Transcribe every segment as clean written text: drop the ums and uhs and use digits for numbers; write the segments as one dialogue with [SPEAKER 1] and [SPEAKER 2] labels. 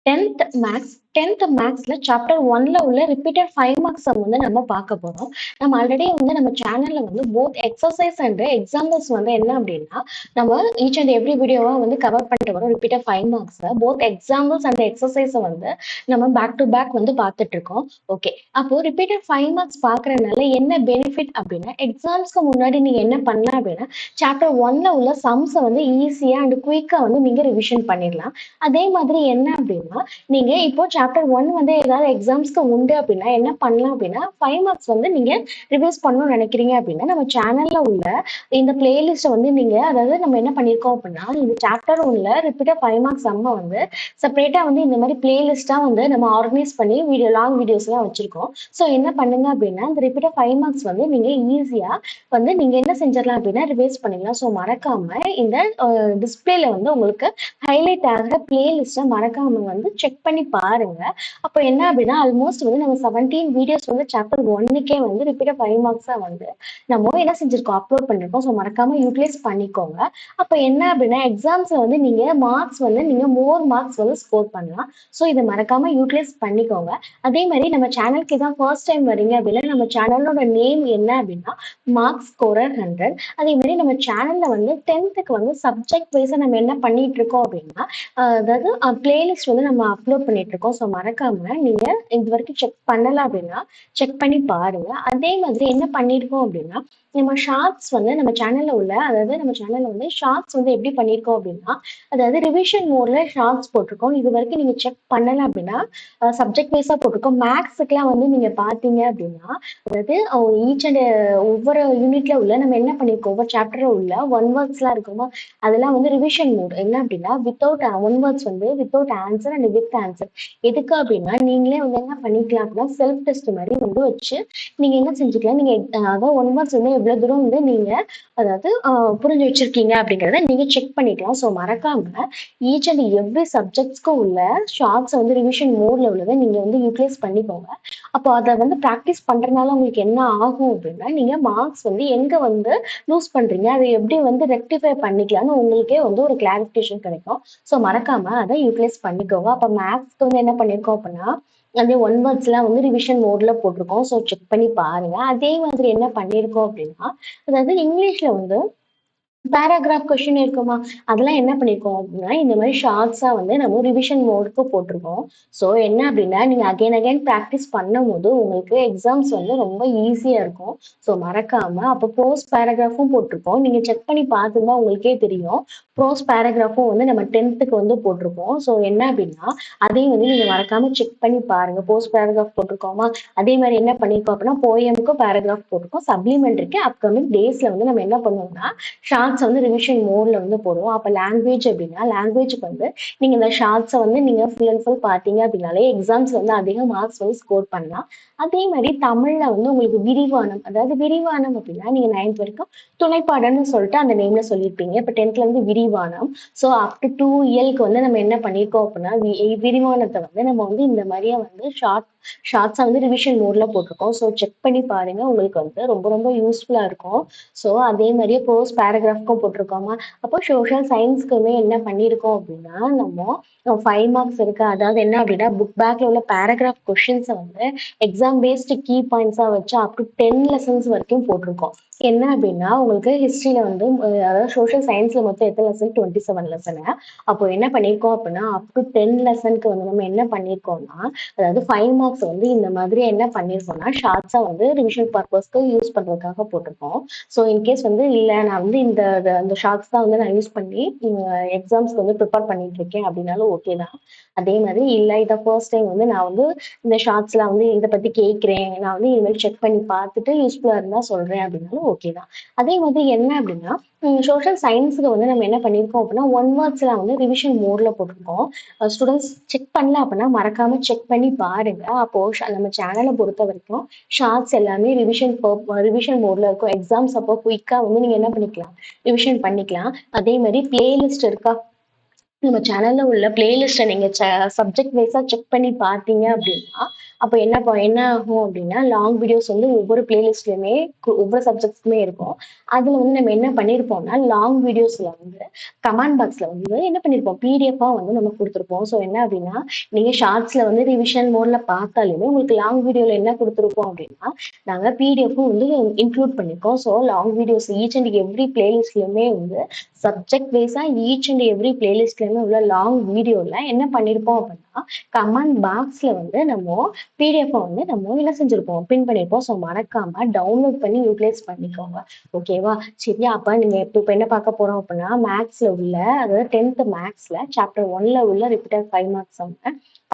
[SPEAKER 1] 10th மேக்ஸ்ல chapter 1ல உள்ள repeated 5 marks வந்து நம்ம பார்க்க போறோம். நம்ம ஆல்ரெடி வந்து நம்ம சேனல்ல வந்து போத் எக்ஸர்சைஸ் அண்ட் எக்ஸாம்பிள்ஸ் வந்து என்ன அப்படின்னா, நம்ம ஈச் அண்ட் எவ்ரி வீடியோவா வந்து கவர் பண்ணிட்டு வரோம். ரிப்பீட்டட் 5 மார்க்ஸ்ல போத் எக்ஸாம்பிள்ஸ் அண்ட் எக்ஸர்சைஸ வந்து நம்ம பேக் டு பேக் வந்து பார்த்துட்டு இருக்கோம். ஓகே. அப்போ ரிப்பீட்டட் 5 மார்க்ஸ் பார்க்கறதுனால என்ன பெனிஃபிட் அப்படின்னா, எக்ஸாம்ஸ்க்கு முன்னாடி நீங்க என்ன பண்ணலாம் அப்படின்னா, சாப்டர் 1ல உள்ள சம்ஸ வந்து ஈஸியா அண்ட் குயிக்கா வந்து நீங்க ரிவிஷன் பண்ணிடலாம். அதே மாதிரி என்ன அப்படின்னா, நீங்க இப்போ சாப்டர் 1 வந்து ஏதாவது எக்ஸாம்ஸ்க்கு உண்டு அப்படின்னா என்ன பண்ணலாம் அப்படின்னா 5 மார்க்ஸ் வந்து நீங்க ரிவைஸ் பண்ணணும்னு நினைக்கிறீங்க அப்படின்னா நம்ம சேனல்ல உள்ள இந்த பிளேலிஸ்ட்டை வந்து நீங்க அதாவது நம்ம என்ன பண்ணியிருக்கோம் அப்படின்னா இந்த சாப்டர் 1ல ரிப்பீட்டட் 5 மார்க்ஸ் நம்ம வந்து செப்பரேட்டா வந்து இந்த மாதிரி பிளேலிஸ்டா வந்து நம்ம ஆர்கனைஸ் பண்ணி லாங் வீடியோஸ்லாம் வச்சிருக்கோம். ஸோ என்ன பண்ணுங்க அப்படின்னா இந்த ரிப்பீட்டட் 5 மார்க்ஸ் வந்து நீங்க ஈஸியா வந்து நீங்க என்ன செஞ்சிடலாம் அப்படின்னா ரிவைஸ் பண்ணிக்கலாம். ஸோ மறக்காம இந்த டிஸ்பிளேல வந்து உங்களுக்கு ஹைலைட் ஆகிற பிளேலிஸ்ட்டை மறக்காம வந்து செக் பண்ணி பாருங்க. அப்போ என்ன அப்படின்னா ஆல்மோஸ்ட் வந்து நம்ம 17 வீடியோஸ் வந்து சாப்டர் 1க்கே வந்து ரிப்பீட்டட் 5 மார்க்ஸா வந்து நம்ம என்ன செஞ்சிருக்கோம் அப்லோட் பண்ணிருக்கோம். ஸோ மறக்காம யூட்டிலைஸ் பண்ணிக்கோங்க. அப்போ என்ன அப்படின்னா எக்ஸாம்ஸ்ல வந்து நீங்க மார்க்ஸ் வந்து நீங்க மோர் மார்க்ஸ் வந்து ஸ்கோர் பண்ணலாம். ஸோ இதை மறக்காம யூட்டிலைஸ் பண்ணிக்கோங்க. அதே மாதிரி நம்ம சேனலுக்கு தான் ஃபர்ஸ்ட் டைம் வரீங்க அப்படின்னா நம்ம சேனலோட நேம் என்ன அப்படின்னா மார்க்ஸ் ஸ்கோரர் 100. அதே மாதிரி நம்ம சேனல்ல வந்து 10th வந்து சப்ஜெக்ட் வைஸா நம்ம என்ன பண்ணிட்டு இருக்கோம் அப்படின்னா அதாவது பிளேலிஸ்ட் வந்து நம்ம அப்லோட் பண்ணிட்டு இருக்கோம். ஸோ மறக்காம நீங்க இது வரைக்கும் செக் பண்ணல அப்படின்னா செக் பண்ணி பாருங்க. அதே மாதிரி என்ன பண்ணியிருக்கோம் அப்படின்னா நம்ம ஷார்ட்ஸ் வந்து நம்ம சேனல்ல உள்ள அதாவது நம்ம சேனல்ல வந்து ஷார்ட்ஸ் வந்து எப்படி பண்ணியிருக்கோம் அப்படின்னா அதாவது ரிவிஷன் மோட்ல ஷார்ட்ஸ் போட்டிருக்கோம். இது வரைக்கும் நீங்க செக் பண்ணல அப்படின்னா சப்ஜெக்ட் வைஸா போட்டிருக்கோம். மேக்ஸுக்குலாம் வந்து நீங்க பார்த்தீங்க அப்படின்னா அதாவது ஈச் அண்ட் ஒவ்வொரு யூனிட்ல உள்ள நம்ம என்ன பண்ணியிருக்கோம் ஒவ்வொரு சாப்டர்ல உள்ள ஒன் வேர்ட்ஸ்லாம் இருக்குமோ அதெல்லாம் வந்து ரிவிஷன் மோட் என்ன அப்படின்னா வித்தவுட் ஒன் வேர்ட்ஸ் வந்து without answer and with answer. எதுக்கு அப்படின்னா நீங்களே வந்து என்ன பண்ணிக்கலாம் அப்படின்னா செல்ஃப் டெஸ்ட் மாதிரி வந்து வச்சு நீங்க என்ன செஞ்சுக்கலாம் நீங்க அதாவது ஒன் வேர்ட்ஸ் வந்து எவ்வளவு தூரம் வந்து நீங்க அதாவது புரிஞ்சு வச்சிருக்கீங்க அப்படிங்கிறத நீங்க செக் பண்ணிக்கலாம். ஸோ மறக்காம ஈச் அண்ட் எவ்ரி சப்ஜெக்ட்ஸ்க்கும் உள்ள ஷார்ட்ஸ் வந்து ரிவிஷன் மோட்ல உள்ளதை நீங்க வந்து யூட்டிலைஸ் பண்ணிக்கோங்க. அப்போ அதை வந்து ப்ராக்டிஸ் பண்றதுனால உங்களுக்கு என்ன ஆகும் அப்படின்னா நீங்க மார்க்ஸ் வந்து எங்க வந்து லூஸ் பண்றீங்க அதை எப்படி வந்து ரெக்டிஃபை பண்ணிக்கலாம்னு உங்களுக்கே வந்து ஒரு கிளாரிஃபிகேஷன் கிடைக்கும். ஸோ மறக்காம அதை யூட்டிலைஸ் பண்ணிக்கோங்க. அப்போ மேக்ஸ்க்கு வந்து என்ன பண்ணியிருக்கோம் அப்படின்னா அதே ஒன் வேர்ட்ஸ்லாம் வந்து ரிவிஷன் மோட்ல போட்டிருக்கோம். ஸோ செக் பண்ணி பாருங்க. அதே மாதிரி என்ன பண்ணியிருக்கோம் அப்படின்னா அதாவது இங்கிலீஷ்ல வந்து பேராகிராஃப் கொஸ்டின் இருக்குமா அதெல்லாம் என்ன பண்ணிருக்கோம் அப்படின்னா இந்த மாதிரி ஷார்ட்ஸா வந்து நம்ம ரிவிஷன் மோடுக்கு போட்டிருக்கோம். ஸோ என்ன அப்படின்னா நீங்க அகைன் அகைன் ப்ராக்டிஸ் பண்ணும் போது உங்களுக்கு எக்ஸாம்ஸ் வந்து ரொம்ப ஈஸியா இருக்கும். ஸோ மறக்காம அப்போ ப்ரோஸ் பேராகிராஃபும் போட்டிருக்கோம். நீங்க செக் பண்ணி பார்த்துருந்தா உங்களுக்கே தெரியும். ப்ரோஸ் பேராகிராஃபும் வந்து நம்ம 10th வந்து போட்டிருக்கோம். ஸோ என்ன அப்படின்னா அதையும் வந்து நீங்க மறக்காம செக் பண்ணி பாருங்க. போஸ்ட் பேராகிராஃப் போட்டிருக்கோமா அதே மாதிரி என்ன பண்ணிருக்கோம் அப்படின்னா போயமுக்கும் பேராகிராஃப் போட்டிருக்கோம். சப்ளிமெண்ட்ரிக்கு அப்கமிங் டேஸ்ல வந்து நம்ம என்ன பண்ணுவோம்னா ஷார்ட்ஸ் வந்து ரிவிஷன் மோட்ல வந்து போடுவோம். அப்போ லாங்குவேஜ் அப்படின்னா லாங்குவேஜுக்கு வந்து நீங்க இந்த ஷார்ட்ஸை வந்து நீங்க ஃபுல் அண்ட் ஃபுல் பார்த்தீங்க அப்படின்னாலே எக்ஸாம்ஸ் வந்து அதிக மார்க்ஸ் வந்து ஸ்கோர் பண்ணலாம். அதே மாதிரி தமிழ்ல வந்து உங்களுக்கு விரிவானம் அதாவது விரிவானம் அப்படின்னா நீங்க 9th வரைக்கும் துணைப்பாடன்னு சொல்லிட்டு அந்த நேம்ல சொல்லியிருப்பீங்க. இப்போ 10th வந்து விரிவானம். ஸோ அப் டு 2 வந்து நம்ம என்ன பண்ணியிருக்கோம் அப்படின்னா விரிவானத்தை வந்து நம்ம வந்து இந்த மாதிரியே வந்து ஷார்ட்ஸா வந்து ரிவிஷன் மோட்ல போட்டிருக்கோம். ஸோ செக் பண்ணி பாருங்க உங்களுக்கு வந்து ரொம்ப ரொம்ப யூஸ்ஃபுல்லா இருக்கும். ஸோ அதே மாதிரியே ப்ரோஸ் பேராகிராஃப்க்கும் போட்டிருக்கோமா அப்போ சோஷியல் சயின்ஸ்க்குமே என்ன பண்ணியிருக்கோம் அப்படின்னா நம்ம 5 மார்க்ஸ் இருக்கு. அதாவது என்ன அப்படின்னா புக் பேக்ல உள்ள பேராகிராஃப் கொஸ்டின்ஸை வந்து எக்ஸாம் பேஸ்டு கீ பாயிண்ட்ஸா வச்சு அப் டு 10 லெசன்ஸ் வரைக்கும் போட்டிருக்கோம். என்ன அப்படின்னா உங்களுக்கு ஹிஸ்டரியில வந்து அதாவது சோஷியல் சயின்ஸ்ல மொத்தம் எத்தனை லெசன் 27 லெசனு. அப்போ என்ன பண்ணியிருக்கோம் அப்படின்னா அப் டு 10 லெசனுக்கு வந்து நம்ம என்ன பண்ணியிருக்கோம்னா அதாவது 5 மார்க்ஸ் வந்து இந்த மாதிரி என்ன பண்ணியிருக்கோம்னா ஷார்ட்ஸா வந்து ரிவிஷன் பர்பஸ்க்கு யூஸ் பண்றதுக்காக போட்டிருக்கோம். ஸோ இன்கேஸ் வந்து இல்லை நான் வந்து இந்த ஷார்ட்ஸ் தான் வந்து நான் யூஸ் பண்ணி எக்ஸாம்ஸ்க்கு வந்து ப்ரிப்பேர் பண்ணிட்டு இருக்கேன் அப்படின்னாலும் ஓகே தான். அதே மாதிரி இல்லை இதை ஃபர்ஸ்ட் டைம் வந்து நான் வந்து இந்த ஷார்ட்ஸ்லாம் வந்து இதை பத்தி கேட்குறேன் நான் வந்து இனிமேல் செக் பண்ணி பார்த்துட்டு யூஸ்ஃபுல்லா இருந்தா சொல்றேன் அப்படின்னாலும் ஓகே தான். அதே மாதிரி என்ன அப்படின்னா சோஷியல் சயின்ஸுக்கு வந்து நம்ம என்ன பண்ணியிருக்கோம் அப்படின்னா ஒன் வேர்ட்ஸ்லாம் வந்து ரிவிஷன் மோட்ல போட்டிருக்கோம். ஸ்டூடெண்ட்ஸ் செக் பண்ணல அப்படின்னா மறக்காம செக் பண்ணி பாருங்க. அப்போ நம்ம சேனலை பொறுத்த வரைக்கும் ஷார்ட்ஸ் எல்லாமே ரிவிஷன் மோட்ல இருக்கும். எக்ஸாம்ஸ் அப்போ குயிக்கா வந்து நீங்க என்ன பண்ணிக்கலாம் ரிவிஷன் பண்ணிக்கலாம். அதே மாதிரி பிளேலிஸ்ட் இருக்கா நம்ம சேனல்ல உள்ள பிளேலிஸ்ட்டை நீங்க சப்ஜெக்ட் வைஸா செக் பண்ணி பார்த்தீங்க அப்படின்னா அப்ப என்ன ஆகும் அப்படின்னா, லாங் வீடியோஸ் வந்து ஒவ்வொரு பிளேலிஸ்ட்லயுமே ஒவ்வொரு சப்ஜெக்ட்ஸ்க்குமே இருக்கும். அதுல வந்து நம்ம என்ன பண்ணியிருப்போம்னா, லாங் வீடியோஸ்ல வந்து கமெண்ட் பாக்ஸ்ல வந்து என்ன பண்ணியிருப்போம், பிடிஎஃபா வந்து நம்ம குடுத்துருப்போம். ஸோ என்ன அப்படின்னா, நீங்க ஷார்ட்ஸ்ல வந்து ரிவிஷன் மோட்ல பார்த்தாலுமே உங்களுக்கு லாங் வீடியோல என்ன குடுத்துருப்போம் அப்படின்னா, நாங்க பிடிஎஃப்பும் வந்து இன்க்ளூட் பண்ணியிருக்கோம். So long videos each and every பிளேலிஸ்ட்லயுமே வந்து சப்ஜெக்ட் வைஸா ஈச் அண்ட் எவ்ரி பிளேலிஸ்ட்லயுமே உள்ள லாங் வீடியோல என்ன பண்ணியிருப்போம் அப்படின்னா, கமெண்ட் பாக்ஸ்ல வந்து நம்ம பிடிஎஃப் வந்து நம்ம என்ன செஞ்சிருப்போம், பின் பண்ணியிருப்போம். ஸோ மறக்காம டவுன்லோட் பண்ணி யூட்டிலைஸ் பண்ணிக்கோங்க. ஓகேவா? சரியா? அப்ப நீங்க இப்ப என்ன பார்க்க போறோம் அப்படின்னா, மேத்ஸ்ல உள்ள அதாவது 10th மேத்ஸ்ல சாப்டர் 1ல உள்ள ரிப்பீட்டட் 5 மார்க்ஸ் சம்.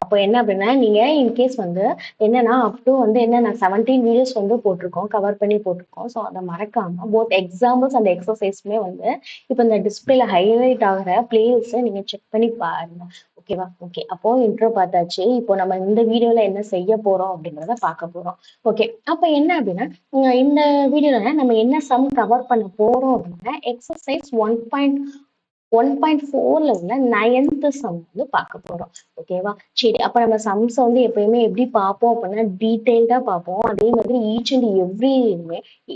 [SPEAKER 1] அப்போ என்ன அப்படின்னா, நீங்க இன்கேஸ் வந்து என்னன்னா, அப் டூ வந்து என்னன்னா 17 வீடியோஸ் வந்து போட்டிருக்கோம். கவர் பண்ணி போட்டிருக்கோம். ஸோ அத மறக்காம போத் எக்ஸாம்பிள்ஸ் அண்ட் எக்ஸர்சைஸுமே வந்து இப்ப இந்த டிஸ்பிளேல ஹைலைட் ஆகுற பிளேலிஸ்ட்ட நீங்க செக் பண்ணி பாருங்க. ஓகேவா? ஓகே. அப்போ இன்ட்ரோ பார்த்தாச்சு. இப்போ நம்ம இந்த வீடியோல என்ன செய்ய போறோம் அப்படிங்கிறத பார்க்க போறோம். ஓகே. அப்ப என்ன அப்படின்னா, இந்த வீடியோல நம்ம என்ன சம் கவர் பண்ண போறோம் அப்படின்னா, எக்ஸர்சைஸ் 1.4ல உள்ள 9th சம் வந்து பார்க்க போறோம். ஓகேவா? சரி. அப்ப நம்ம சம்ஸ வந்து எப்பயுமே எப்படி பார்ப்போம் அப்படின்னா, டீட்டெயில்டா பார்ப்போம். அதே மாதிரி ஈச் அண்ட்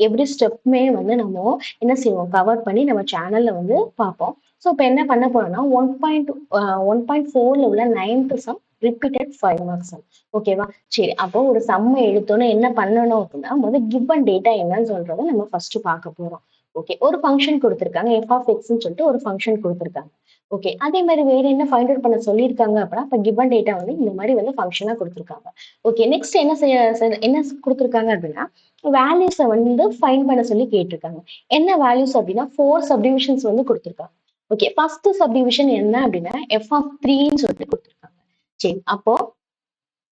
[SPEAKER 1] எவ்ரி ஸ்டெப்புமே வந்து நம்ம என்ன செய்வோம், கவர் பண்ணி நம்ம சேனல்ல வந்து பார்ப்போம். ஸோ இப்ப என்ன பண்ண போறோம்னா, 1.4ல உள்ள 9th some repeated 5 marks some. ஓகேவா? சரி. அப்போ ஒரு சம்ம எடுத்தோனே என்ன பண்ணணும் அப்படின்னா, கிவன் டேட்டா என்னன்னு சொல்றத நம்ம ஃபர்ஸ்ட் பார்க்க போறோம். ஓகே. ஒரு ஃபங்ஷன் குடுத்திருக்காங்க. எஃப்(x)ன்னு சொல்லிட்டு ஒரு ஃபங்ஷன் குடுத்திருக்காங்க. ஓகே. அதே மாரி வேற என்ன ஃபைண்ட் அவுட் பண்ண சொல்லியிருக்காங்க அப்படின்னா, அப்ப கிவன் டேட்டா வந்து இந்த மாரி வந்து ஃபங்ஷனா குடுத்திருக்காங்க. ஓகே. நெக்ஸ்ட் என்ன குடுத்திருக்காங்க அப்படின்னா, வேல்யூஸ வந்து ஃபைண்ட் பண்ண சொல்லி கேட்டிருக்காங்க. என்ன வேல்யூஸ் அப்படின்னா 4 சப்டிவிஷன்ஸ் வந்து குடுத்திருக்காங்க. ஓகே. ஃபர்ஸ்ட் சப்டிவிஷன் என்ன அப்படின்னா, f(3)ன்னு சொல்லிட்டு குடுத்திருக்காங்க. சரி. அப்போ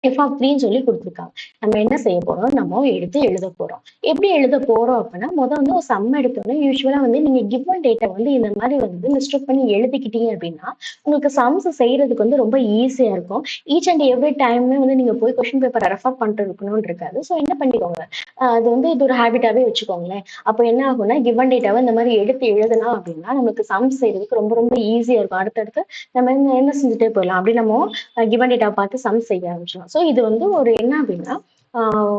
[SPEAKER 1] f(3)ன்னு சொல்லி குடுத்துருக்காங்க. நம்ம என்ன செய்ய போறோம்? நம்ம எடுத்து எழுத போறோம். எப்படி எழுத போறோம் அப்படின்னா, வந்து ஒரு சம் எடுத்தோனே யூசுவலா வந்து நீங்க கிவன் டேட்டா வந்து இந்த மாரி வந்து லிஸ்ட் அவுட் பண்ணி எழுதிக்கிட்டீங்க அப்படின்னா, உங்களுக்கு சம்ஸ் செய்றதுக்கு வந்து ரொம்ப ஈஸியா இருக்கும். ஈச் அண்ட் எவ்ரி டைமுமே வந்து நீங்க போய் கொஸ்டின் பேப்பர ரெஃபர் பண்ணிட்டு இருக்கணும்னு இருக்காது. ஸோ என்ன பண்ணிக்கோங்க, அது வந்து இது ஒரு ஹேபிட்டாவே வச்சுக்கோங்களேன். அப்போ என்ன ஆகும்னா, கிவன் டேட்டாவ இந்த மாரி எடுத்து எழுதுனா அப்படின்னா, நமக்கு சம்ஸ் செய்றதுக்கு ரொம்ப ரொம்ப ஈஸியா இருக்கும். அடுத்தடுத்து நம்ம என்ன செஞ்சுட்டே போயிடலாம். அப்படி நம்ம கிவன் டேட்டாவ பார்த்து சம் செய்ய ஆரம்பிச்சிடலாம். ஸோ இது வந்து ஒரு என்ன அப்படின்னா,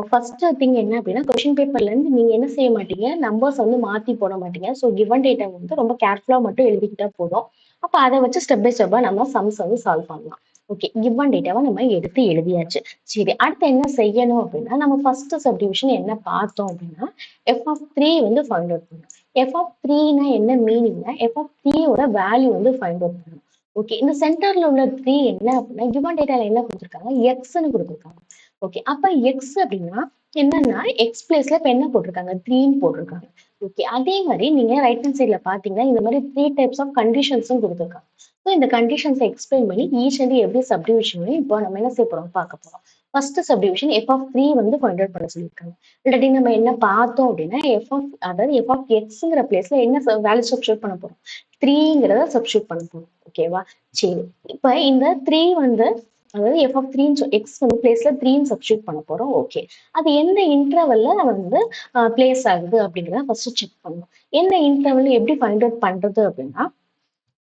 [SPEAKER 1] ஃபர்ஸ்ட் திங் என்ன அப்படின்னா, கொஸ்டின் பேப்பர்ல இருந்து நீங்க என்ன செய்ய மாட்டீங்க, நம்பர்ஸ் வந்து மாத்தி போட மாட்டீங்க. ஸோ கிவன் டேட்டா வந்து ரொம்ப கேர்ஃபுல்லா மட்டும் எழுதிக்கிட்டா போதும். அப்ப அத வச்சு ஸ்டெப் பை ஸ்டெப்பா நம்ம சம்ஸ் வந்து சால்வ் பண்ணலாம். ஓகே. கிவன் டேட்டாவ நம்ம எடுத்து எழுதியாச்சு. சரி. அடுத்து என்ன செய்யணும் அப்படின்னா, நம்ம ஃபர்ஸ்ட் சப்டிவிஷன் என்ன பார்த்தோம் அப்படின்னா, f(3) வந்து ஃபைண்ட் அவுட் பண்ணணும். f(3)னா என்ன மீனிங்னா, f(3) யோட வேல்யூ வந்து ஃபைண்ட் அவுட் பண்ணணும். ஓகே. இந்த சென்டர்ல உள்ள 3 என்ன அப்படின்னா, கிவன் டேட்டால என்ன குடுத்திருக்காங்க? எக்ஸ்ன்னு குடுத்திருக்காங்க. ஓகே. அப்ப எக்ஸ் அப்படின்னா என்னன்னா, எக்ஸ் பிளேஸ்ல இப்ப என்ன போட்டிருக்காங்க? 3ன்னு போட்டிருக்காங்க. ஓகே. அதே மாரி நீங்க ரைட் ஹேண்ட் சைட்ல பார்த்தீங்கன்னா, இந்த மாரி 3 டைப்ஸ் ஆஃப் கண்டிஷன்ஸும் குடுத்திருக்காங்க. ஸோ இந்த கண்டிஷன்ஸ எக்ஸ்பிளைன் பண்ணி ஈச் அண்ட் எவ்ரி சப்டிவிஷனையும் இப்போ நம்ம என்ன செய்ய போறோம்? பார்க்க போறோம். ஃபர்ஸ்ட் சப்டிவிஷன் f(3) வந்து ஃபைண்ட் அவுட் பண்ண சொல்லியிருக்காங்க. இல்லாட்டி நம்ம என்ன பார்த்தோம் அப்படின்னா, அதாவது f(x)ங்கிற பிளேஸ்ல என்ன வேல்யூ சப்ஸ்டிட்யூட் பண்ண போறோம்? 3ங்கிறத சப்ஸ்டிட்யூட் பண்ண போறோம். ஓகேவா? சரி. இப்ப இந்த 3 வந்து அதாவது f(3)ன்னு எக்ஸ் வந்து பிளேஸ்ல 3ன்னு சப்ஸ்டிட்யூட் பண்ண போறோம். ஓகே. அது எந்த இன்டர்வல்ல வந்து பிளேஸ் ஆகுது அப்படிங்கிறத ஃபர்ஸ்ட் செக் பண்ணணும். எந்த இன்டர்வல் எப்படி ஃபைண்ட் அவுட் பண்றது அப்படின்னா,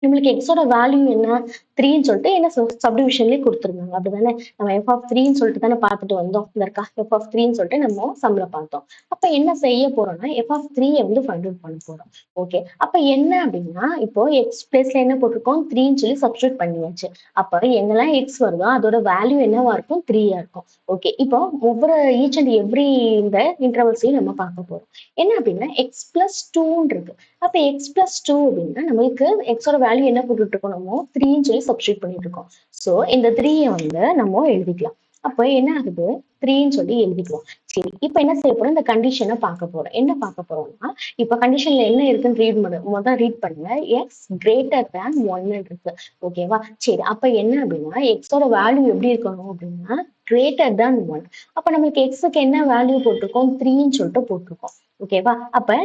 [SPEAKER 1] நம்மளுக்கு எக்ஸோட வேல்யூ என்ன? 3ன்னு சொல்லிட்டு என்ன சப்டிவிஷன்லயே குடுத்துருந்தாங்க. அப்படிதானே? நம்ம f(3)ன்னு சொல்லிட்டு தானே பார்த்துட்டு வந்தோம். இந்த இருக்கா? f(3)ன்னு சொல்லிட்டு நம்ம சம்ல பார்த்தோம். அப்ப என்ன செய்ய போறோம்னா, f(3)ய வந்து ஃபைண்ட் அவுட் பண்ண போறோம். ஓகே. அப்ப என்ன அப்படின்னா, இப்போ எக்ஸ் பிளேஸ்ல என்ன போட்டிருக்கோம்? 3ன்னு சொல்லி சப்ஸ்டிட்யூட் பண்ணியாச்சு. அப்ப எங்கெல்லாம் எக்ஸ் வருதோ அதோட வேல்யூ என்னவா இருக்கும்? 3யா இருக்கும். ஓகே. இப்போ ஒவ்வொரு ஈச் அண்ட் எவ்ரி இந்த இன்டர்வல்ஸையும் நம்ம பார்க்க போறோம். என்ன அப்படின்னா, x+2ன்னு இருக்கு. அப்ப x+2 அப்படின்னா நம்மளுக்கு எக்ஸோட வேல்யூ என்ன போட்டுட்டு இருக்கோம் நம்ம? 3ன்னு சொல்லி சப்ஸ்டிட்யூட் பண்ணிட்டு இருக்கோம். ஸோ இந்த 3ய வந்து நம்ம எழுதிக்கலாம். அப்ப என்ன ஆகுது? 3ன்னு சொல்லி எழுதிக்கலாம். சரி. இப்ப என்ன செய்ய போறோம்? இந்த கண்டிஷன பார்க்க போறோம். என்ன பார்க்க போறோம்னா, இப்ப கண்டிஷன்ல என்ன இருக்குன்னு ரீட் பண்ணுங்க. x greater than 1 இருக்கு. ஓகேவா? சரி. அப்ப என்ன அப்படின்னா, எக்ஸோட வேல்யூ எப்படி இருக்கணும் அப்படின்னா, greater than 1. அப்ப நம்மளுக்கு எக்ஸுக்கு என்ன வேல்யூ போட்டிருக்கோம்? 3ன்னு சொல்லிட்டு போட்டிருக்கோம். ஓகேவா? அப்ப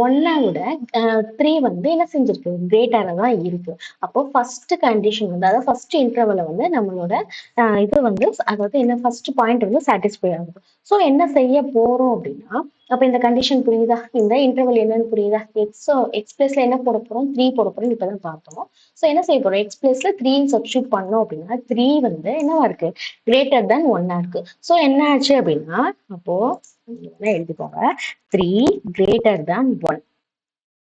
[SPEAKER 1] 1 விட 3 வந்து என்ன செஞ்சிருக்கு? கிரேட்டரா தான் இருக்கு. அப்போ ஃபர்ஸ்ட் கண்டிஷன் வந்து அதாவது ஃபர்ஸ்ட் இன்டர்வல்ல வந்து நம்மளோட இது வந்து அதாவது என்ன ஃபர்ஸ்ட் பாயிண்ட் வந்து சாட்டிஸ்ஃபை ஆகுது. ஸோ என்ன செய்ய போறோம் அப்படின்னா, அப்ப இந்த கண்டிஷன் புரியுதா? இந்த இன்டர்வல் என்னன்னு புரியுதா? எக்ஸ் பிளேஸ்ல என்ன போட போறோம்? 3 போட போறோம். இப்பதான் பார்த்தோம். ஸோ என்ன செய்ய போறோம்? எக்ஸ் பிளேஸ்ல 3 சப்ஸ்டியூட் பண்ணோம் அப்படின்னா 3 வந்து என்னவா இருக்கு? கிரேட்டர் தேன் 1 இருக்கு. ஸோ என்ன ஆச்சு அப்படின்னா அப்போ எழுதிக்கோங்க 3 கிரேட்டர் தேன் 1.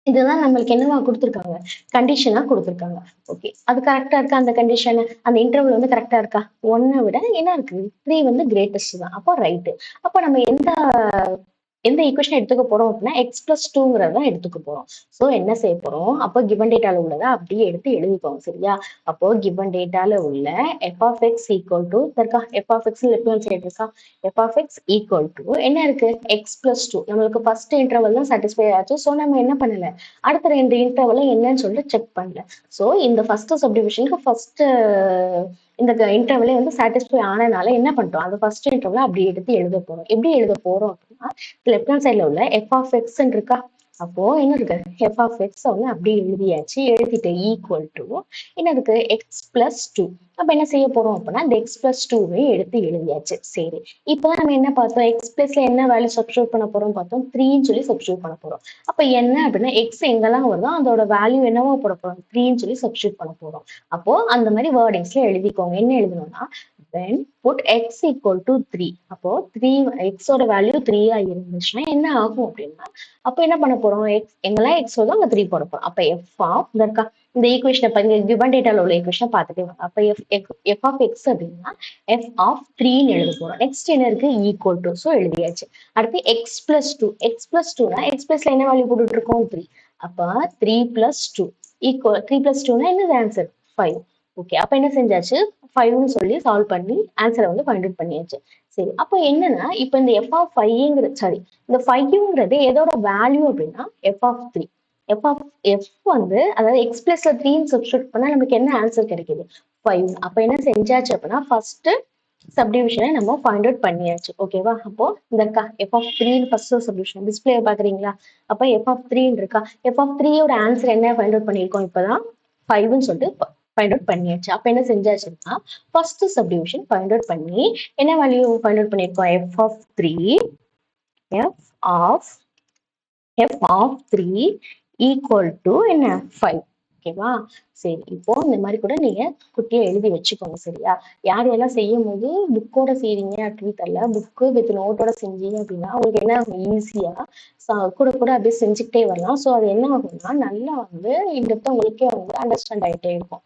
[SPEAKER 1] இதுதான் நம்மளுக்கு என்னவா கொடுத்துருக்காங்க? கண்டிஷனா கொடுத்துருக்காங்க. ஓகே, அது கரெக்டா இருக்கா? அந்த கண்டிஷன் அந்த இன்டர்வல் வந்து கரெக்டா இருக்கா? 1 விட என்ன இருக்கு? 3 வந்து கிரேட்டஸ்ட் தான். அப்போ ரைட்டு. அப்போ நம்ம எந்த ஈக்குவேஷன் எடுத்துக்க போறோம் அப்படின்னா எக்ஸ் பிளஸ் டூங்கிறத தான் எடுத்துக்க போறோம். ஸோ என்ன செய்ய போறோம்? அப்போ கிவன் டேட்டால உள்ளதை அப்படியே எடுத்து எழுதிக்கோங்க. சரியா? அப்போ கிவன் டேட்டால உள்ள f of x equal to இருக்கா? F of x left hand side இருக்கா? F of x equal to என்ன இருக்கு? X plus two. நம்மளுக்கு ஃபர்ஸ்ட் இன்டர்வல் தான் சாட்டிஸ்ஃபை ஆச்சு. ஸோ நம்ம என்ன பண்ணல? அடுத்த 2 இன்டர்வல் என்னன்னு சொல்லிட்டு செக் பண்ணல. ஸோ இந்த ஃபர்ஸ்ட் சப்டிவிஷனுக்கு ஃபர்ஸ்ட் இந்த இன்டர்வலே வந்து சாட்டிஸ்ஃபை ஆனனால என்ன பண்ணிட்டோம்? அந்த ஃபர்ஸ்ட் இன்டர்வலை அப்படி எடுத்து எழுத போறோம். எப்படி எழுத போறோம் அப்படின்னா லெஃப்ட் ஹேண்ட் சைட்ல உள்ள எஃப் ஆஃப் எக்ஸ் இருக்கா? அப்போ என்ன இருக்கு? எஃப் ஆஃப் எக்ஸ் வந்து அப்படியே எழுதியாச்சு. எழுதிட்டு ஈக்குவல் டு என்ன இருக்கு? X plus two. அப்ப என்ன செய்ய போறோம் அப்படின்னா இந்த எக்ஸ் பிளஸ் டூவே எடுத்து எழுதியாச்சு. சரி, இப்போ நம்ம என்ன பார்த்தோம்? எக்ஸ் பிளஸ்ல என்ன வேல்யூ சப்ஸ்டியூட் பண்ண போறோம் பார்த்தோம்? 3ன்னு சொல்லி சப்ஸ்டியூட் பண்ண போறோம். அப்ப என்ன அப்படின்னா எக்ஸ் எங்கெல்லாம் வருதோ அதோட வேல்யூ என்னவா போட போறோம்? 3ன்னு சொல்லி சப்ஸ்டியூட் பண்ண போறோம். அப்போ அந்த மாதிரி வேர்டிங்ஸ்ல எழுதிக்கோங்க. என்ன எழுதணும்னா when put x equal to 3. அப்போ 3 x ஓட வேல்யூ 3 இருந்துச்சுன்னா என்ன ஆகும் அப்படின்னா அப்போ என்ன பண்ண போறோம்? x எங்கெல்லாம் x வருதோ அங்க 3 போட போறோம். அப்ப f ஆஃப் இந்த ஈக்குவேஷனை பாருங்க, கிவன் டேட்டால உள்ள ஈக்குவேஷனை பார்த்துட்டே வாங்க. அப்ப f ஆஃப் x அப்படின்னா f ஆஃப் 3ன்னு எழுத போறோம். நெக்ஸ்ட் என்ன இருக்கு? Equal to. ஸோ எழுதியாச்சு. அடுத்து x plus two. X plus டூனா எக்ஸ் பிளஸ்ல என்ன வேல்யூ போட்டுட்டு இருக்கோம்? 3. அப்ப 3 பிளஸ் டூ ஈக்குவல் 3 பிளஸ் டூனா என்னது ஆன்சர்? 5. ஓகே, அப்ப என்ன செஞ்சாச்சு? 5ன்னு சொல்லி சால்வ் பண்ணி ஆன்சரை வந்து ஃபைண்ட் அவுட் பண்ணியாச்சு. சரி, அப்போ என்னன்னா இப்போ இந்த எஃப் ஆஃப் ஃபைவ்ங்கிறது சாரி இந்த ஃபைவ்ங்கிறது எதோட வேல்யூ அப்படின்னா எஃப் ஆஃப் 3. எஃப் வந்து அதாவது எக்ஸ் பிளஸ்ல 3ன்னு சப்ஸ்டியூட் பண்ணா நமக்கு என்ன ஆன்சர் கிடைக்குது? 5. அப்ப என்ன செஞ்சாச்சு அப்படின்னா ஃபர்ஸ்ட் சப்டிவிஷனை நம்ம ஃபைண்ட் அவுட் பண்ணியாச்சு. ஓகேவா? அப்போ இந்த இருக்கா f of 3 first subdivision display பாக்குறீங்களா? அப்ப எஃப் ஆஃப் 3 இருக்கா? எஃப் ஆஃப் 3யோட ஆன்சர் என்ன ஃபைண்ட் அவுட் பண்ணிருக்கோம்? இப்பதான் 5ன்னு சொல்லிட்டு ஃபைண்ட் அவுட் பண்ணியாச்சு. அப்ப என்ன செஞ்சாச்சுன்னா ஃபர்ஸ்ட் சப்டிவிஷன் ஃபைண்ட் அவுட் பண்ணி என்ன வேல்யூ ஃபைண்ட் அவுட் பண்ணிருக்கோம்? F of 3 f of 3 equal to என்ன? 5. ஓகேவா? சரி, இப்போ இந்த மாதிரி கூட நீங்க குட்டியா எழுதி வச்சுக்கோங்க. சரியா? யார் எல்லாம் செய்யும் போது புக்கோட செய்றீங்க அப்படின்னு தெரியல, புக்கு வித் நோட்டோட செஞ்சீங்க அப்படின்னா உங்களுக்கு என்ன ஆகும்? ஈஸியா கூட கூட அப்படியே செஞ்சுக்கிட்டே வரலாம். ஸோ அது என்ன ஆகும்னா நல்லா வந்து இந்த உங்களுக்கே வந்து அண்டர்ஸ்டாண்ட் ஆகிட்டே இருக்கும்.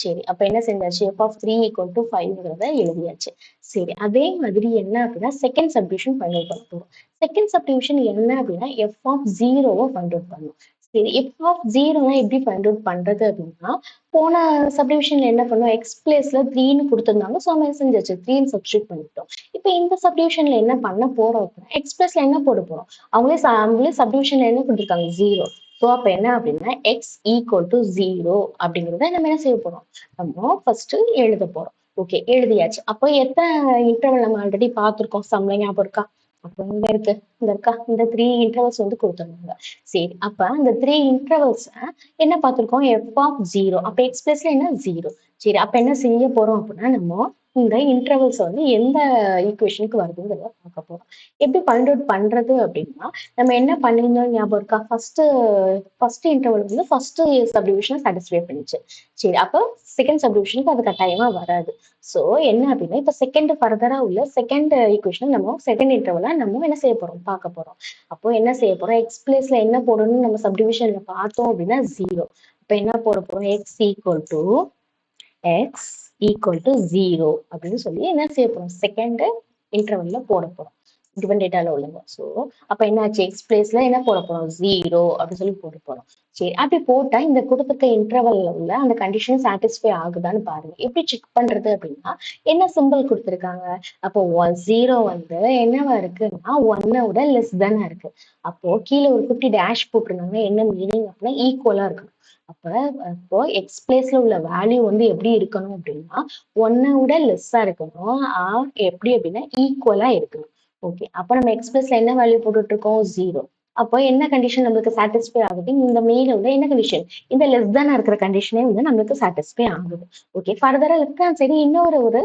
[SPEAKER 1] சரி, அப்ப என்ன செஞ்சாச்சு? எஃப் ஆஃப் 3 ஈக்குவல் டு 5ங்கிறத எழுதியாச்சு. சரி, அதே மாதிரி என்ன அப்படின்னா செகண்ட் சப்டிவிஷன் ஃபைண்ட் அவுட் பண்ண போறோம். செகண்ட் சப்டிவிஷன் என்ன அப்படின்னா எஃப் ஆஃப் 0வை ஃபைண்ட் அவுட் பண்ணணும். சரி, எஃப் ஆஃப் 0னா எப்படி ஃபைண்ட் அவுட் பண்றது அப்படின்னா போன சப்டிவிஷன்ல என்ன பண்ணோம்? எக்ஸ் பிளேஸ்ல 3ன்னு கொடுத்துருந்தாங்க. ஸோ நம்ம செஞ்சாச்சு 3ன்னு சப்ஸ்டியூட் பண்ணிட்டோம். இப்போ இந்த சப்டிவிஷன்ல என்ன பண்ண போறோம் அப்படின்னா எக்ஸ் பிளஸ்ல என்ன போட போறோம்? அவங்களே சப்டிவிஷன்ல என்ன கொடுத்துருக்காங்க? 0. ஸோ அப்ப என்ன அப்படின்னா எக்ஸ் ஈக்குவல் டு 0 அப்படிங்கிறத நம்ம என்ன செய்ய போறோம்? நம்ம ஃபர்ஸ்ட் எழுத போறோம். ஓகே, எழுதியாச்சு. அப்போ எத்தனை இன்டர்வல் நம்ம ஆல்ரெடி பார்த்திருக்கோம்? சம்ல ஞாபகம் இருக்கா? அப்போ இங்க இருக்கு, இந்த இருக்கா? இந்த 3 இன்டர்வல்ஸ் வந்து கொடுத்துருந்தாங்க. சரி, அப்ப அந்த 3 இன்டர்வல்ஸ் என்ன பார்த்திருக்கோம்? F of 0. அப்ப எக்ஸ் பிளஸ்ல என்ன? 0. சரி, அப்ப என்ன செய்ய போறோம் அப்படின்னா நம்ம இந்த இன்டர்வல்ஸ் வந்து எந்த ஈக்குவேஷனுக்கு வருதுங்கிறத பார்க்க போறோம். எப்படி ஃபைண்ட் அவுட் பண்றது அப்படின்னா நம்ம என்ன பண்ணியிருந்தோம் ஞாபகம் இருக்கா? ஃபர்ஸ்ட் இன்டர்வல் வந்து ஃபர்ஸ்ட் சப்டிவிஷன் சாட்டிஸ்ஃபை பண்ணிச்சு. சரி, அப்போ செகண்ட் சப்டிவிஷனுக்கு அது கட்டாயமா வராது. ஸோ என்ன அப்படின்னா இப்போ செகண்ட் ஃபர்தரா உள்ள செகண்ட் ஈக்குவேஷன் நம்ம செகண்ட் இன்டர்வலா நம்ம என்ன செய்ய போறோம்? பார்க்க போறோம். அப்போ என்ன செய்ய போறோம்? எக்ஸ் பிளேஸ்ல என்ன போடணும்னு நம்ம சப்டிவிஷன்ல பார்த்தோம் அப்படின்னா 0. அப்ப என்ன போட போறோம்? எக்ஸ் ஈக்குவல் டு 0 அப்படின்னு சொல்லி என்ன செய்ய போறோம்? செகண்ட் இன்டர்வல்ல போட போறோம். கிவன் டேட்டால உள்ளது. ஸோ அப்ப என்னாச்சு? எக்ஸ் பிளேஸ்ல என்ன போட போறோம்? 0 அப்படின்னு சொல்லி போட போறோம். சரி, அப்படி போட்டா இந்த கொடுத்துருக்க இன்டர்வல்ல உள்ள அந்த கண்டிஷன் சாட்டிஸ்ஃபை ஆகுதான்னு பாருங்க. எப்படி செக் பண்றது அப்படின்னா என்ன சிம்பிள் கொடுத்துருக்காங்க? அப்போ 0 வந்து என்னவா இருக்குன்னா 1 விட லெஸ் தானே இருக்கு. அப்போ கீழே ஒரு குட்டி டேஷ் போட்டிருந்தாங்க. என்ன மீனிங் அப்படின்னா ஈக்குவலா இருக்கு. அப்போ எக்ஸ் பிளேஸ்ல உள்ள வேல்யூ வந்து எப்படி இருக்கணும் அப்படின்னா 1 விட லெஸ்ஸா இருக்கணும். எப்படி அப்படின்னா ஈக்குவலா இருக்கணும். ஓகே, அப்ப நம்ம எக்ஸ் பிளஸ்ல என்ன வேல்யூ போட்டுட்டு இருக்கோம்? 0. அப்போ என்ன கண்டிஷன் நம்மளுக்கு சாட்டிஸ்ஃபை ஆகுது, இந்த மேல வந்து என்ன கண்டிஷன், இந்த லெஸ் தானா இருக்கிற கண்டிஷனே வந்து நம்மளுக்கு சாட்டிஸ்ஃபை ஆகுது. ஓகே, ஃபர்தரா லெஃப்ட் ஹேண்ட் சைடு இன்னொரு ஒரு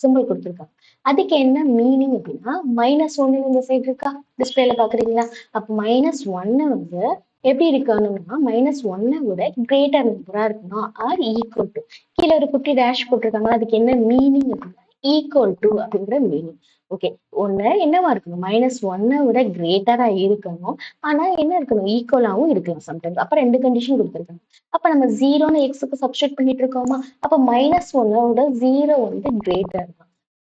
[SPEAKER 1] சிம்பிள் கொடுத்துருக்காங்க. அதுக்கு என்ன மீனிங் அப்படின்னா -1 இந்த சைடு இருக்கா, டிஸ்பிளேல பாக்குறீங்களா? அப்ப -1 வந்து எப்படி இருக்கணும்னா -1 விட கிரேட்டர் நம்பரா இருக்கணும் ஆர் ஈக்குவல் டு. கீழே ஒரு குட்டி டேஷ் போட்டிருக்காங்க, அதுக்கு என்ன மீனிங் அப்படின்னா ஈக்குவல் டு அப்படிங்கிற மீனிங். ஓகே, ஒண்ணு என்னவா இருக்கணும், -1 விட கிரேட்டரா இருக்கணும், ஆனா என்ன இருக்கணும், ஈக்குவலாவும் இருக்கலாம் சம்டைம்ஸ். அப்ப ரெண்டு கண்டிஷன் கொடுத்துருக்காங்க. அப்ப நம்ம ஜீரோன்னு எக்ஸுக்கு சப்ஸ்டியூட் பண்ணிட்டு இருக்கோமா, அப்ப -1 விட ஜீரோ வந்து கிரேட்டர் தான்.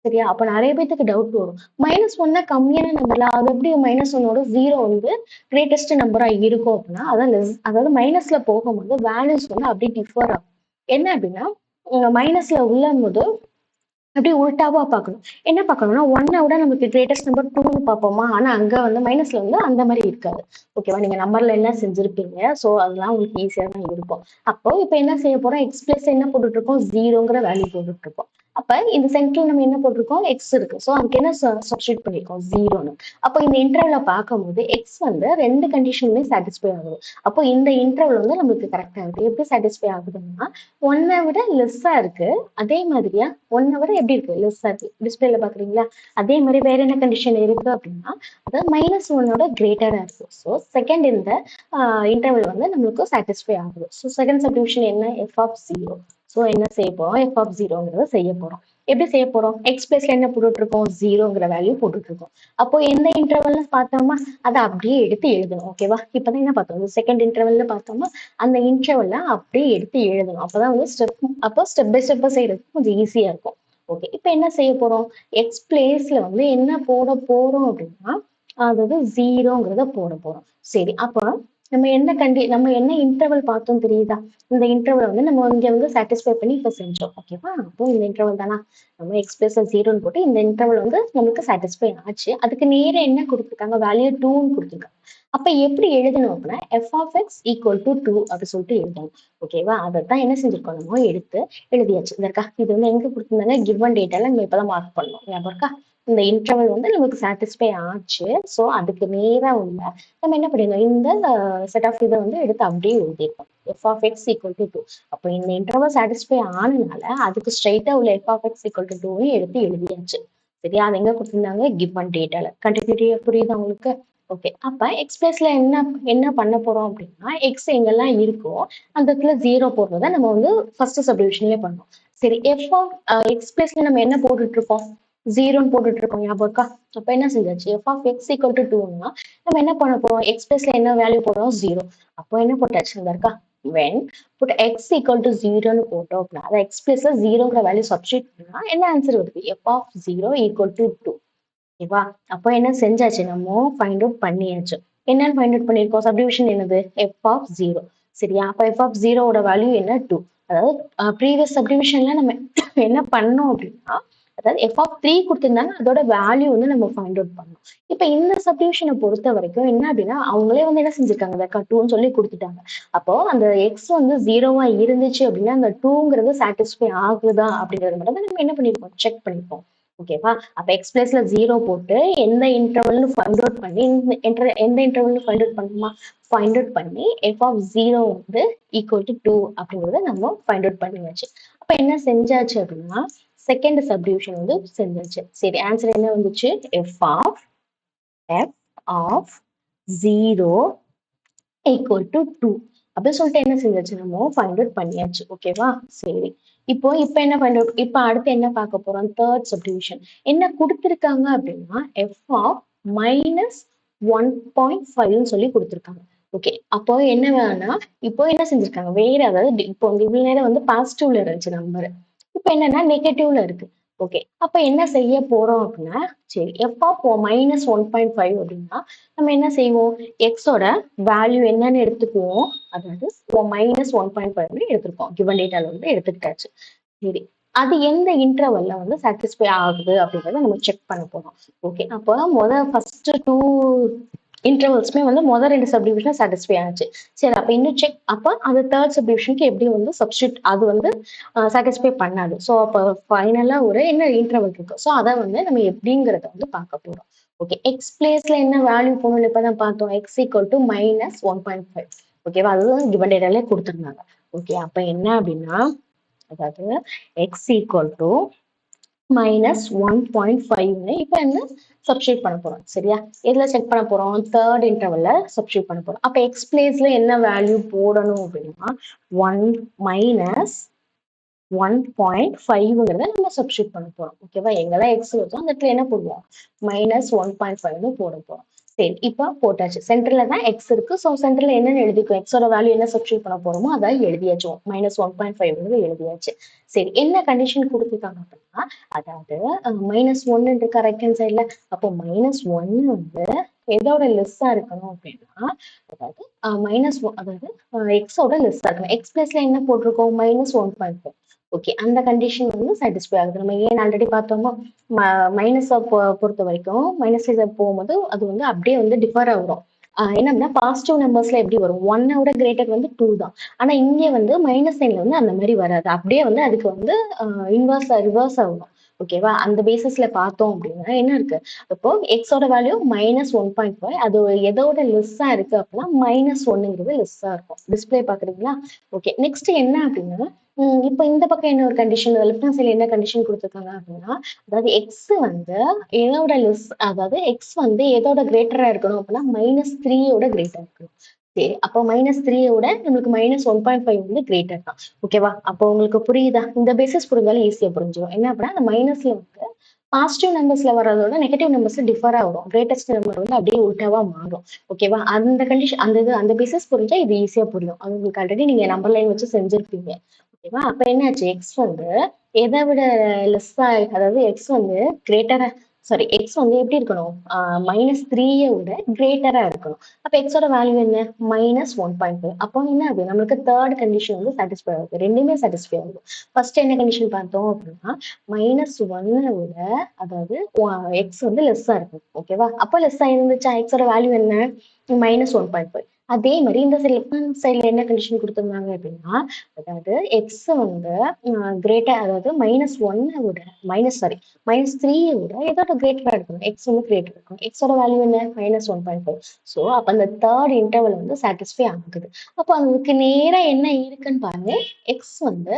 [SPEAKER 1] சரியா? அப்ப நிறைய பேத்துக்கு டவுட் வரும், -1 கம்மியான நம்பர்ல அது எப்படி -1ஓட ஜீரோ வந்து கிரேட்டஸ்ட் நம்பரா இருக்கும் அப்படின்னா, அதாவது மைனஸ்ல போகும்போது வேல்யூஸ் வந்து அப்படியே டிஃபர் ஆகும். என்ன அப்படின்னா மைனஸ்ல உள்ள போது அப்படியே உல்டாவா பார்க்கணும். என்ன பார்க்கணும்னா 1 விட நமக்கு கிரேட்டஸ்ட் நம்பர் 2ன்னு பார்ப்போமா, ஆனா அங்க வந்து மைனஸ்ல வந்து அந்த மாதிரி இருக்காது. ஓகேவா? நீங்க நம்பர்ல என்ன செஞ்சிருப்பீங்க, சோ அதெல்லாம் உங்களுக்கு ஈஸியா தான் இருக்கும். அப்போ இப்ப என்ன செய்ய போறோம், எக்ஸ் பிளஸ் என்ன போட்டுட்டு இருக்கோம், ஜீரோங்கிற வேல்யூ போட்டுட்டு இருக்கோம். அப்ப இந்த சென்டர்ல நம்ம என்ன போட்டிருக்கோம், எக்ஸ் இருக்கு, சோ அதுக்கு என்ன சப்ஸ்டியூட் பண்ணிருக்கோம், ஜீரோன்னு. அப்போ இந்த இன்டர்வல பார்க்கும்போது எக்ஸ் வந்து ரெண்டு கண்டிஷனுமே சாட்டிஸ்ஃபை ஆகுது. அப்போ இந்த இன்டர்வல் வந்து நம்மளுக்கு கரெக்டா இருக்கு. எப்படி சாட்டிஸ்ஃபை ஆகுதுன்னா 1 விட லெஸ்ஸா இருக்கு, அதே மாதிரியா 1 விட எப்படி இருக்கு, லெஸ்ஸா இருக்கு. டிஸ்பிளேல பாக்குறீங்களா? அதே மாதிரி வேற என்ன கண்டிஷன் இருக்கு அப்படின்னா, அதாவது -1ஓட கிரேட்டரா இருக்கு. ஸோ செகண்ட் இந்த இன்டர்வல் வந்து நம்மளுக்கு சாட்டிஸ்ஃபை ஆகுது. ஸோ செகண்ட் சப்டிவிஷன் என்ன, f(0). ஸோ என்ன செய்ய போறோம், f(0)ங்கிறத செய்ய போறோம். எப்படி செய்ய போறோம், எக்ஸ் பிளேஸ்ல என்ன போட்டுட்டு இருக்கோம், ஜீரோங்கிற வேல்யூ போட்டுட்டு இருக்கோம். அப்போ எந்த இன்டர்வல்னு பார்த்தோமா, அதை அப்படியே எடுத்து எழுதணும். ஓகேவா? இப்பதான் என்ன பார்த்தோம், செகண்ட் இன்டர்வல்ல பார்த்தோமா, அந்த இன்டர்வல்ல அப்படியே எடுத்து எழுதணும். அப்பதான் வந்து ஸ்டெப் பை ஸ்டெப்பா செய்யறதுக்கு கொஞ்சம் ஈஸியா இருக்கும். ஓகே, இப்ப என்ன செய்ய போறோம், எக்ஸ் பிளேஸ்ல வந்து என்ன போட போறோம் அப்படின்னா, அதாவது ஜீரோங்கிறத போட போறோம். சரி, அப்ப நம்ம என்ன இன்டர்வல் பார்த்தோம் தெரியுதா, இந்த இன்டர்வல் வந்து நம்ம இங்க வந்து சாட்டிஸ்ஃபை பண்ணி இப்ப செஞ்சோம். ஓகேவா? அப்போ இந்த இன்டர்வல் தானா, நம்ம எக்ஸ் பிளஸ் ஜீரோன்னு போட்டு இந்த இன்டர்வல் வந்து நமக்கு சாட்டிஸ்ஃபை ஆச்சு. அதுக்கு நேர என்ன கொடுத்துருக்காங்க, வேல்யூ 2ன்னு கொடுத்துருக்காங்க. அப்ப எப்படி எழுதணும் அப்படின்னா f(x) = 2 அப்படி சொல்லிட்டு எழுதணும். ஓகேவா? அதைத்தான் என்ன செஞ்சிருக்கோம், நம்ம எடுத்து எழுதியாச்சு. இந்த இருக்கா, இது வந்து எங்க கொடுத்துருந்தாங்க, கிவன் டேட்டால நம்ம இப்பதான் மார்க் பண்ணோம். ஞாபகம் இருக்கா? இந்த இன்டர்வல் வந்து நமக்கு சாட்டிஸ்ஃபை ஆச்சு. ஸோ அதுக்கு நேரா உள்ள நம்ம என்ன பண்ணிடணும், இந்த செட் ஆஃப் இதை வந்து எடுத்து அப்படியே எழுதிருக்கோம். f(x) = 2. அப்போ இந்த இன்டர்வல் சாட்டிஸ்ஃபை ஆனதுனால அதுக்கு ஸ்ட்ரைட்டா உள்ள f(x) = 2 எடுத்து எழுதியாச்சு. சரியா? அது எங்க கொடுத்துருந்தாங்க, கிவன் டேட்டால. கண்டினியூட்டியா புரியுதா உங்களுக்கு? ஓகே, அப்ப எக்ஸ் பிளஸ்ல என்ன என்ன பண்ண போறோம் அப்படின்னா, எக்ஸ் எங்கெல்லாம் இருக்கோ அந்த இடத்துல ஜீரோ போடுறத நம்ம வந்து ஃபர்ஸ்ட் சப்டிவிஷன்லயே பண்ணோம். சரி, எக்ஸ் பிளஸ்ல நம்ம என்ன போட்டுட்டு இருக்கோம், ஜீரோன்னு போட்டுட்டு இருக்கோம். ஞாபகம் இருக்கா? அப்ப என்ன செஞ்சாச்சு, f(x) = 2ன்னா நம்ம என்ன பண்ண போறோம், எக்ஸ் பிளஸ்ல என்ன வேல்யூ போடுறோம், ஜீரோ. அப்போ என்ன போட்டாச்சு, இந்த இருக்கா, when put x = 0ன்னு போட்டோம் அப்படின்னா, அதை எக்ஸ் பிளஸ்ல ஜீரோங்கிற வேல்யூ சப்ஸ்டியூட் பண்ணா என்ன ஆன்சர் வருது, f(0) = 2. ஓகேவா? அப்போ என்ன செஞ்சாச்சு, நம்ம ஃபைண்ட் அவுட் பண்ணியாச்சு. என்னன்னு ஃபைண்ட் அவுட் பண்ணிருக்கோம், சப்டிவிஷன் என்னது, f(0). சரியா? அப்ப f(0)ஓட வேல்யூ என்ன, 2. அதாவது ப்ரீவியஸ் சப்டிவிஷன்ல நம்ம என்ன பண்ணோம் அப்படின்னா, அதாவது f(3) கொடுத்திருந்தாங்க, அதோட வேல்யூ வந்து நம்ம ஃபைண்ட் அவுட் பண்ணோம். இப்ப இந்த சப்டிவிஷனை பொறுத்த வரைக்கும் என்ன அப்படின்னா, அவங்களே வந்து என்ன செஞ்சிருக்காங்க, இந்த 2ன்னு சொல்லி கொடுத்துட்டாங்க. அப்போ அந்த எக்ஸ் வந்து ஜீரோவா இருந்துச்சு அப்படின்னா அந்த 2ங்கிறது சாட்டிஸ்ஃபை ஆகுதா அப்படிங்கறது மட்டும் தான் நம்ம என்ன பண்ணிருப்போம், செக் பண்ணிப்போம். ஓகேவா? அப்ப எக்ஸ் பிளஸ்ல ஜீரோ போட்டு எந்த இன்டர்வல்னு ஃபைண்ட் அவுட் பண்ணி எந்த இன்டர்வல்னு ஃபைண்ட் அவுட் பண்ணுமா, ஃபைண்ட் அவுட் பண்ணி f(0) வந்து = 2 அப்படிங்கறத நம்ம ஃபைண்ட் அவுட் பண்ணியாச்சு. அப்ப என்ன செஞ்சாச்சு அப்படின்னா, செகண்ட் சப்டிவிஷன் வந்து செஞ்சாச்சு. சரி, ஆன்சர் என்ன வந்துச்சு, f of 0 = 2 அப்படின்னு சொல்லிட்டு என்ன செஞ்சாச்சு, நம்ம ஃபைண்ட் அவுட் பண்ணியாச்சு. ஓகேவா? சரி, இப்ப என்ன ஃபைண்ட் அவுட், இப்ப அடுத்து என்ன பார்க்க போறோம், தேர்ட் சப்டிவிஷன். என்ன கொடுத்திருக்காங்க அப்படின்னா f(-1.5)ன்னு சொல்லி கொடுத்திருக்காங்க. ஓகே, அப்போ என்ன வேணா, இப்போ என்ன செஞ்சிருக்காங்க, வேற அதாவது இப்போ வந்து இவ்வளவு நேரம் வந்து பாசிட்டிவ்ல இருந்துச்சு நம்பர், இப்ப என்னன்னா நெகட்டிவ்ல இருக்கு. ஓகே, அப்ப என்ன செய்ய போறோம் அப்படின்னா, சரி f(-1.5) அப்படின்னா நம்ம என்ன செய்வோம், எக்ஸோட வேல்யூ என்னன்னு எடுத்துக்குவோம், அதாவது -1.5 எடுத்திருக்கோம். கிவன் டேட்டால வந்து எடுத்துக்கிட்டாச்சு. சரி, அது எந்த இன்டர்வல்ல வந்து சாட்டிஸ்ஃபை ஆகுது அப்படிங்கறத நம்ம செக் பண்ண போறோம். ஓகே, அப்போ ஃபர்ஸ்ட் 2 இன்டர்வல்ஸ்மே வந்து ரெண்டு சப்டிவிஷன் சாட்டிஸ்ஃபை ஆச்சு. சரி, அப்ப இன்னும் செக், அப்ப அந்த தேர்ட் சப்டிவிஷனுக்கு எப்படி வந்து சப்ஸ்டியூட், அது வந்து சாட்டிஸ்ஃபை பண்ணாது. ஸோ அப்போ ஃபைனலா ஒரு என்ன இன்டர்வல் இருக்கு, ஸோ அதை வந்து நம்ம எப்படிங்கிறத வந்து பார்க்க போறோம். ஓகே, எக்ஸ் பிளேஸ்ல என்ன வேல்யூ போகணும்னு இப்பதான் பார்த்தோம். X equal to -1.5. ஓகேவா, அதுதான் கிவன் டேட்டாலே கொடுத்துருந்தாங்க. ஓகே, அப்ப என்ன அப்படின்னா, அதாவது எக்ஸ் ஈக்குவல் டு -1.5 இப்ப என்ன சப்ஸ்டியூட் பண்ண போறோம். சரியா, எதுல செக் பண்ண போறோம்? தேர்ட் இன்டர்வல்ல சப்ஸ்டியூட் பண்ண போறோம். அப்ப எக்ஸ் பிளேஸ்ல என்ன வேல்யூ போடணும் அப்படின்னா 1-1.5ங்கிறத நம்ம சப்ஸ்டியூட் பண்ண போறோம். ஓகேவா, எங்கெல்லாம் எக்ஸ் வருதோ அந்த இடத்துல என்ன போடுவோம்? -1.5ன்னு போட போறோம். சரி, இப்ப போட்டாச்சு. சென்டர்ல தான் எக்ஸ் இருக்கு. ஸோ சென்டர்ல என்னன்னு எழுதிக்கும்? எக்ஸோட வேல்யூ என்ன சப்ஸ்டியூட் பண்ண போறோமோ அதான் எழுதியாச்சு. -1.5 எழுதியாச்சு. சரி, என்ன கண்டிஷன் கொடுத்துருக்காங்க அப்படின்னா, அதாவது -1 இருக்கு ரைட் ஹேண்ட் சைட்ல. அப்போ -1 வந்து எதோட லெஸ்ஸா இருக்கணும் அப்படின்னா, அதாவது அதாவது எக்ஸோட லெஸ்ஸா இருக்கணும். எக்ஸ் பிளஸ்ல என்ன போட்டிருக்கோம்? -1.5. ஓகே, அந்த கண்டிஷன் வந்து சாட்டிஸ்ஃபை ஆகுது. நம்ம ஏன் ஆல்ரெடி பார்த்தோமோ, மைனஸை பொறுத்த வரைக்கும் மைனஸ் போகும்போது அது வந்து அப்படியே வந்து டிஃபர் ஆகும். என்னன்னா பாசிட்டிவ் நம்பர்ஸ்ல எப்படி வரும்? 1 விட கிரேட்டர் வந்து 2 தான். ஆனா இங்கே வந்து மைனஸ் சைன்ல வந்து அந்த மாதிரி வராது. அப்படியே வந்து அதுக்கு வந்து ரிவர்ஸ் ஆகும். ஓகேவா, அந்த பேசிஸ்ல பார்த்தோம் அப்படின்னா என்ன இருக்கு? இப்போ எக்ஸோட வேல்யூ -1.5, அது எதோட லெஸ்ஸா இருக்கு அப்படின்னா -1ங்கிறது லெஸ்ஸா இருக்கும். டிஸ்பிளே பாக்குறீங்களா? ஓகே, நெக்ஸ்ட் என்ன அப்படின்னா, இப்போ இந்த பக்கம் என்ன ஒரு கண்டிஷன், லெஃப்ட் ஹேண்ட் சைட்ல என்ன கண்டிஷன் கொடுத்துருக்காங்க அப்படின்னா, அதாவது எக்ஸ் வந்து எதோட லெஸ், அதாவது எக்ஸ் வந்து எதோட கிரேட்டரா இருக்கணும் அப்படின்னா -3யோட கிரேட்டரா இருக்கணும். சரி, அப்போ -3யோட நம்மளுக்கு -1.5 வந்து கிரேட்டர் தான். ஓகேவா, அப்போ உங்களுக்கு புரியுதா? இந்த பேசிஸ் புரிஞ்சாலும் ஈஸியா புரிஞ்சிடும். என்ன அப்படின்னா, அந்த மைனஸ்ல வந்து பாசிட்டிவ் நம்பர்ஸ்ல வர்றதோட நெகட்டிவ் நம்பர்ஸ் டிஃபர் ஆகும். கிரேட்டஸ்ட் நம்பர் வந்து அப்படியே உல்டாவா மாறும். ஓகேவா, அந்த கண்டிஷன் அந்த பேசிஸ் புரிஞ்சா இது ஈஸியா புரியும். அது உங்களுக்கு ஆல்ரெடி நீங்க நம்பர் லைன் வச்சு செஞ்சிருப்பீங்க. ஓகேவா, அப்ப என்னாச்சு? எக்ஸ் வந்து எதை விட லெஸ்ஸா, அதாவது எக்ஸ் வந்து கிரேட்டரா, சாரி, எக்ஸ் வந்து எப்படி இருக்கணும்? -3யை விட கிரேட்டரா இருக்கணும். அப்ப எக்ஸோட வேல்யூ என்ன? -1.5. அப்போ என்ன ஆகுது? நம்மளுக்கு தேர்ட் கண்டிஷன் வந்து சாட்டிஸ்ஃபை ஆகுது. ரெண்டுமே சாட்டிஸ்ஃபை ஆகுது. ஃபர்ஸ்ட் என்ன கண்டிஷன் பார்த்தோம் அப்படின்னா, -1 விட, அதாவது எக்ஸ் வந்து லெஸ்ஸா இருக்கும். ஓகேவா, அப்போ லெஸ்ஸா இருந்துச்சா? எக்ஸோட வேல்யூ என்ன? -1.5. அதே மாதிரி இந்த சைட்ல என்ன கண்டிஷன் கொடுத்துருந்தாங்க அப்படின்னா, அதாவது எக்ஸ் வந்து கிரேட்டர், அதாவது -1 விட -3யை விட எதோட கிரேட்டரா இருக்கணும்? எக்ஸ் வந்து கிரேட்டர் இருக்கும். எக்ஸோட வேல்யூ என்ன? -1.5. ஸோ அப்ப அந்த தேர்ட் இன்டர்வல் வந்து சாட்டிஸ்ஃபை ஆகுது. அப்போ அதுக்கு நேரா என்ன இருக்குன்னு பாருங்க. எக்ஸ் வந்து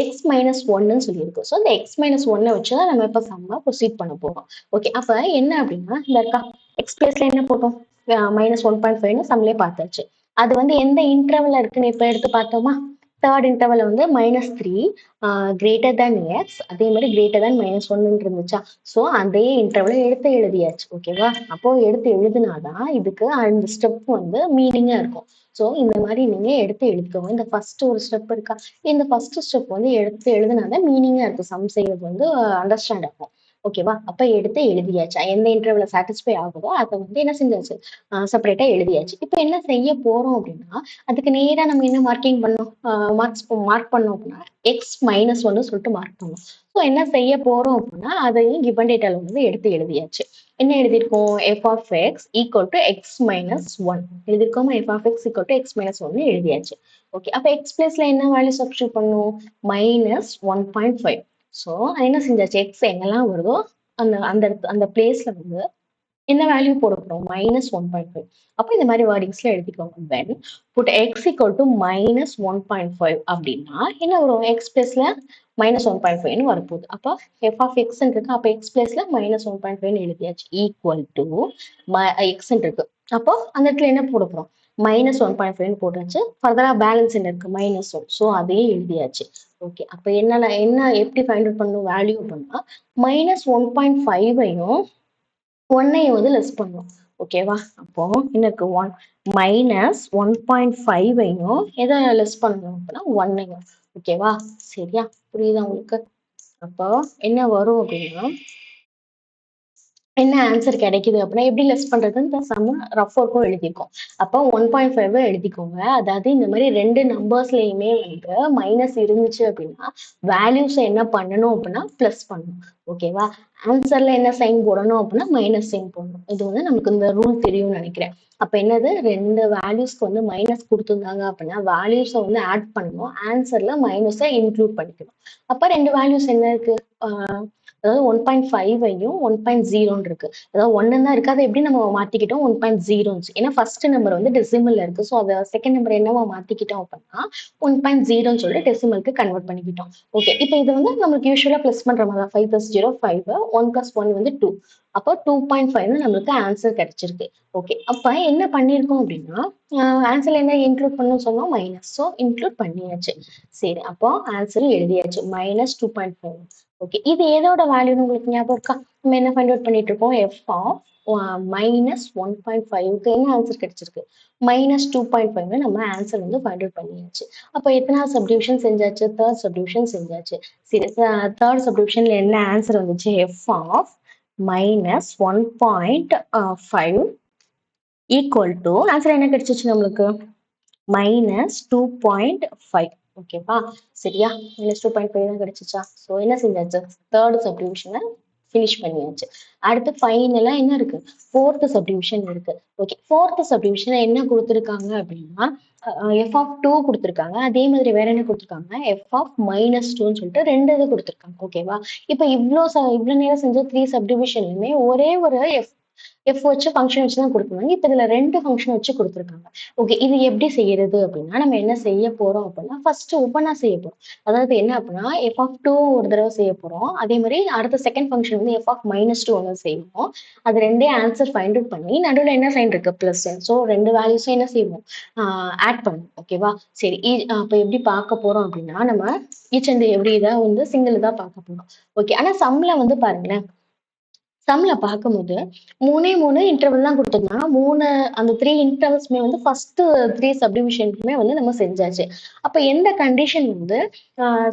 [SPEAKER 1] x-1ன்னு சொல்லியிருக்கு. ஸோ இந்த x-1 வச்சு தான் நம்ம இப்ப சம்மா ப்ரொசீட் பண்ண போறோம். ஓகே, அப்ப என்ன அப்படின்னா, இந்த இருக்கா எக்ஸ் பிளேஸ்ல என்ன போட்டோம்? -1.5ன்னு சம்லயே பார்த்தாச்சு. அது வந்து எந்த இன்டர்வல்ல இருக்குன்னு இப்ப எடுத்து பார்த்தோமா? தேர்ட் இன்டர்வல் வந்து -3 கிரேட்டர் தேன் எக்ஸ், அதே மாதிரி கிரேட்டர் தேன் -1 இருந்துச்சா? ஸோ அதே இன்டர்வலை எடுத்து எழுதியாச்சு. ஓகேவா, அப்போ எடுத்து எழுதினாதான் இதுக்கு அந்த ஸ்டெப் வந்து மீனிங்கா இருக்கும். ஸோ இந்த மாதிரி நீங்க எடுத்து எழுதிக்கோங்க. இந்த ஃபர்ஸ்ட் ஒரு ஸ்டெப் இருக்கா, இந்த ஃபர்ஸ்ட் ஸ்டெப் வந்து எடுத்து எழுதினாதான் மீனிங்கா இருக்கும். சம் செய்யறது வந்து அண்டர்ஸ்டாண்ட் ஆகும். ஓகேவா, அப்ப எடுத்து எழுதியாச்சு. எந்த இன்டர்வல்ல சாட்டிஸ்ஃபை ஆகுதோ அதை வந்து என்ன செஞ்சாச்சு? செப்பரேட்டா எழுதியாச்சு. இப்போ என்ன செய்ய போறோம் அப்படின்னா, அதுக்கு நேரா நம்ம என்ன மார்க்கிங் பண்ணோம்? மார்க் பண்ணோம் அப்படின்னா x-1 சொல்லிட்டு மார்க் பண்ணோம். ஸோ என்ன செய்ய போறோம் அப்படின்னா, அதையும் கிவன் டேட்டால வந்து எடுத்து எழுதியாச்சு. என்ன எழுதியிருக்கோம்? f of x equal to x-1 எழுதியிருக்கோமா? f of x equal to x-1 எழுதியாச்சு. ஓகே, அப்ப x பிளேஸ்ல என்ன வேல்யூ சப்ஸ்டியூட் பண்ணும்? -1.5. ஸோ என்ன செஞ்சாச்சு? எக்ஸ் எங்கெல்லாம் வருதோ அந்த அந்த அந்த பிளேஸ்ல வந்து என்ன வேல்யூ போட போறோம்? -1.5. அப்போ இந்த மாதிரி வேர்டிங்ஸ்ல எழுதிக்கோங்க. when put x equal to -1.5 அப்படின்னா என்ன வரும்? x பிளஸ்ல -1.5ன்னு வரப்போகுது. அப்போ f of x இருக்கு. அப்போ x பிளஸ்ல -1.5ன்னு எழுதியாச்சு. ஈக்குவல் டு x இருக்கு. அப்போ அந்த இடத்துல என்ன போட போறோம்? -1.5ன்னு போட்டாச்சு. ஃபர்தரா பேலன்ஸ் என்ன இருக்கு? -1. ஸோ அதையும் எழுதியாச்சு. ஓகே, அப்ப என்ன எப்படி ஃபைண்ட் அவுட் பண்ணணும்? வேல்யூ பண்ணா -1.5ஐயும் 1ஐயும் வந்து லெஸ் பண்ணும். ஓகேவா, அப்போ என்ன இருக்கு? -1.5ஐயும் எதை லெஸ் பண்ணணும் அப்படின்னா 1ஐயும். ஓகேவா, சரியா, புரியுதா உங்களுக்கு? அப்போ என்ன வரும் அப்படின்னா, என்ன ஆன்சர் கிடைக்குது அப்படின்னா, எப்படி லெஸ் பண்றதுன்னு சம்ம ரஃப் ஒர்க்கும் எழுதியிருக்கோம். அப்போ 1.5 எழுதிக்கோங்க. அதாவது இந்த மாதிரி ரெண்டு நம்பர்ஸ்லயுமே வந்து மைனஸ் இருந்துச்சு அப்படின்னா வேல்யூஸ் என்ன பண்ணணும் அப்படின்னா பிளஸ் பண்ணணும். ஓகேவா, ஆன்சர்ல என்ன சைன் போடணும் அப்படின்னா மைனஸ் சைன் போடணும். இது வந்து நமக்கு இந்த ரூல் தெரியும்னு நினைக்கிறேன். அப்ப என்னது 2 வேல்யூஸ்க்கு வந்து மைனஸ் கொடுத்துருந்தாங்க அப்படின்னா வேல்யூஸை வந்து ஆட் பண்ணணும், ஆன்சர்ல மைனஸை இன்க்ளூட் பண்ணிக்கணும். அப்ப 2 வேல்யூஸ் என்ன இருக்கு, அதாவது 1.5ஐயும் 1.0 இருக்கு. அதாவது 1 தான் இருக்கு, அதை எப்படி நம்ம மாத்திக்கிட்டோம் 1.0, ஏன்னா ஃபர்ஸ்ட் நம்பர் வந்து டெசிமல்ல இருக்கு. ஸோ அதை செகண்ட் நம்பர் என்னவா மாத்திக்கிட்டோம் அப்படின்னா 1.0 சொல்லிட்டு டெசிமலுக்கு கன்வெர்ட் பண்ணிக்கிட்டோம். ஓகே, இப்போ இது வந்து நம்மளுக்கு யூஸ்வலா பிளஸ் பண்ற மாதிரி தான். 5 + 0 5, 1 + 1 வந்து 2. அப்போ 2.5 நம்மளுக்கு ஆன்சர் கிடைச்சிருக்கு. ஓகே, அப்ப என்ன பண்ணிருக்கோம் அப்படின்னா ஆன்சர்ல என்ன இன்க்ளூட் பண்ணணும்னு சொன்னோம், மைனஸ். ஸோ இன்க்ளூட் பண்ணியாச்சு. சரி, அப்போ ஆன்சரும் எழுதியாச்சு -2.5. ஓகே, இது எதோட வேல்யூன்னு உங்களுக்கு ஞாபகம் இருக்கா? நம்ம என்ன ஃபைண்ட் அவுட் பண்ணிட்டு இருக்கோம், எஃப் ஆஃப் -1.5க்கு என்ன ஆன்சர் கிடைச்சிருக்கு, -2.5 நம்ம ஆன்சர் வந்து ஃபைண்ட் அவுட் பண்ணியாச்சு. அப்போ எத்தனாவது சப்டிவிஷன் செஞ்சாச்சு, தேர்ட் சப்டிவிஷன் செஞ்சாச்சு. சரி, தேர்ட் சப்டிவிஷன்ல என்ன ஆன்சர் வந்துச்சு, f of -1.5 equal to answer என்ன கிடைச்சிச்சு நம்மளுக்கு, -2.5. ஓகேவா, சரியா, -2.5 தான் கிடைச்சிச்சா. ஸோ என்ன செஞ்சாச்சு, தேர்ட் சப்டிவிஷனை ஃபினிஷ் பண்ணியாச்சு. அடுத்து ஃபைனலா என்ன இருக்கு, ஃபோர்த் சப்டிவிஷன் இருக்கு. ஓகே, ஃபோர்த் சப்டிவிஷன் என்ன கொடுத்துருக்காங்க அப்படின்னா எஃப் ஆஃப் 2 கொடுத்துருக்காங்க. அதே மாதிரி வேற என்ன கொடுத்துருக்காங்க, எஃப் ஆஃப் -2ன்னு சொல்லிட்டு 2 இது கொடுத்துருக்காங்க. ஓகேவா, இப்போ இவ்வளோ நேரம் செஞ்ச 3 சப்டிவிஷன்லுமே ஒரே ஒரு எஃப் வச்சு ஃபங்க்ஷன் வச்சு தான் கொடுத்துருந்தாங்க. இப்போ இதுல 2 ஃபங்க்ஷன் வச்சு கொடுத்துருக்காங்க. ஓகே, இது எப்படி செய்யறது அப்படின்னா நம்ம என்ன செய்ய போறோம் அப்படின்னா ஃபர்ஸ்ட் ஒவ்வொன்றா செய்ய போறோம். அதாவது என்ன அப்படின்னா எஃப் ஆஃப் 2 ஒரு தடவை செய்ய போறோம். அதே மாதிரி அடுத்த செகண்ட் ஃபங்க்ஷன் வந்து எஃப் ஆஃப் -2 ஒன்று செய்வோம். அது ரெண்டே ஆன்சர் ஃபைண்ட் அவுட் பண்ணி நடுவில் என்ன சைன் இருக்கு, பிளஸ். ஸோ 2 வேல்யூஸும் என்ன செய்வோம், ஆட் பண்ணுவோம். ஓகேவா, சரி, அப்போ எப்படி பார்க்க போறோம் அப்படின்னா நம்ம ஈச் அண்ட் எவ்ரி இதை வந்து சிங்கிள் தான் பார்க்க போறோம். ஓகே, ஆனா சம்ல வந்து பாருங்களேன், சம்ல பார்க்கும்போது 3 இன்டர்வல் தான் கொடுத்துருந்தாங்க. அந்த 3 இன்டர்வல்ஸ்மே வந்து ஃபர்ஸ்ட் 3 சப்டிவிஷனுக்குமே வந்து நம்ம செஞ்சாச்சு. அப்ப எந்த கண்டிஷன் வந்து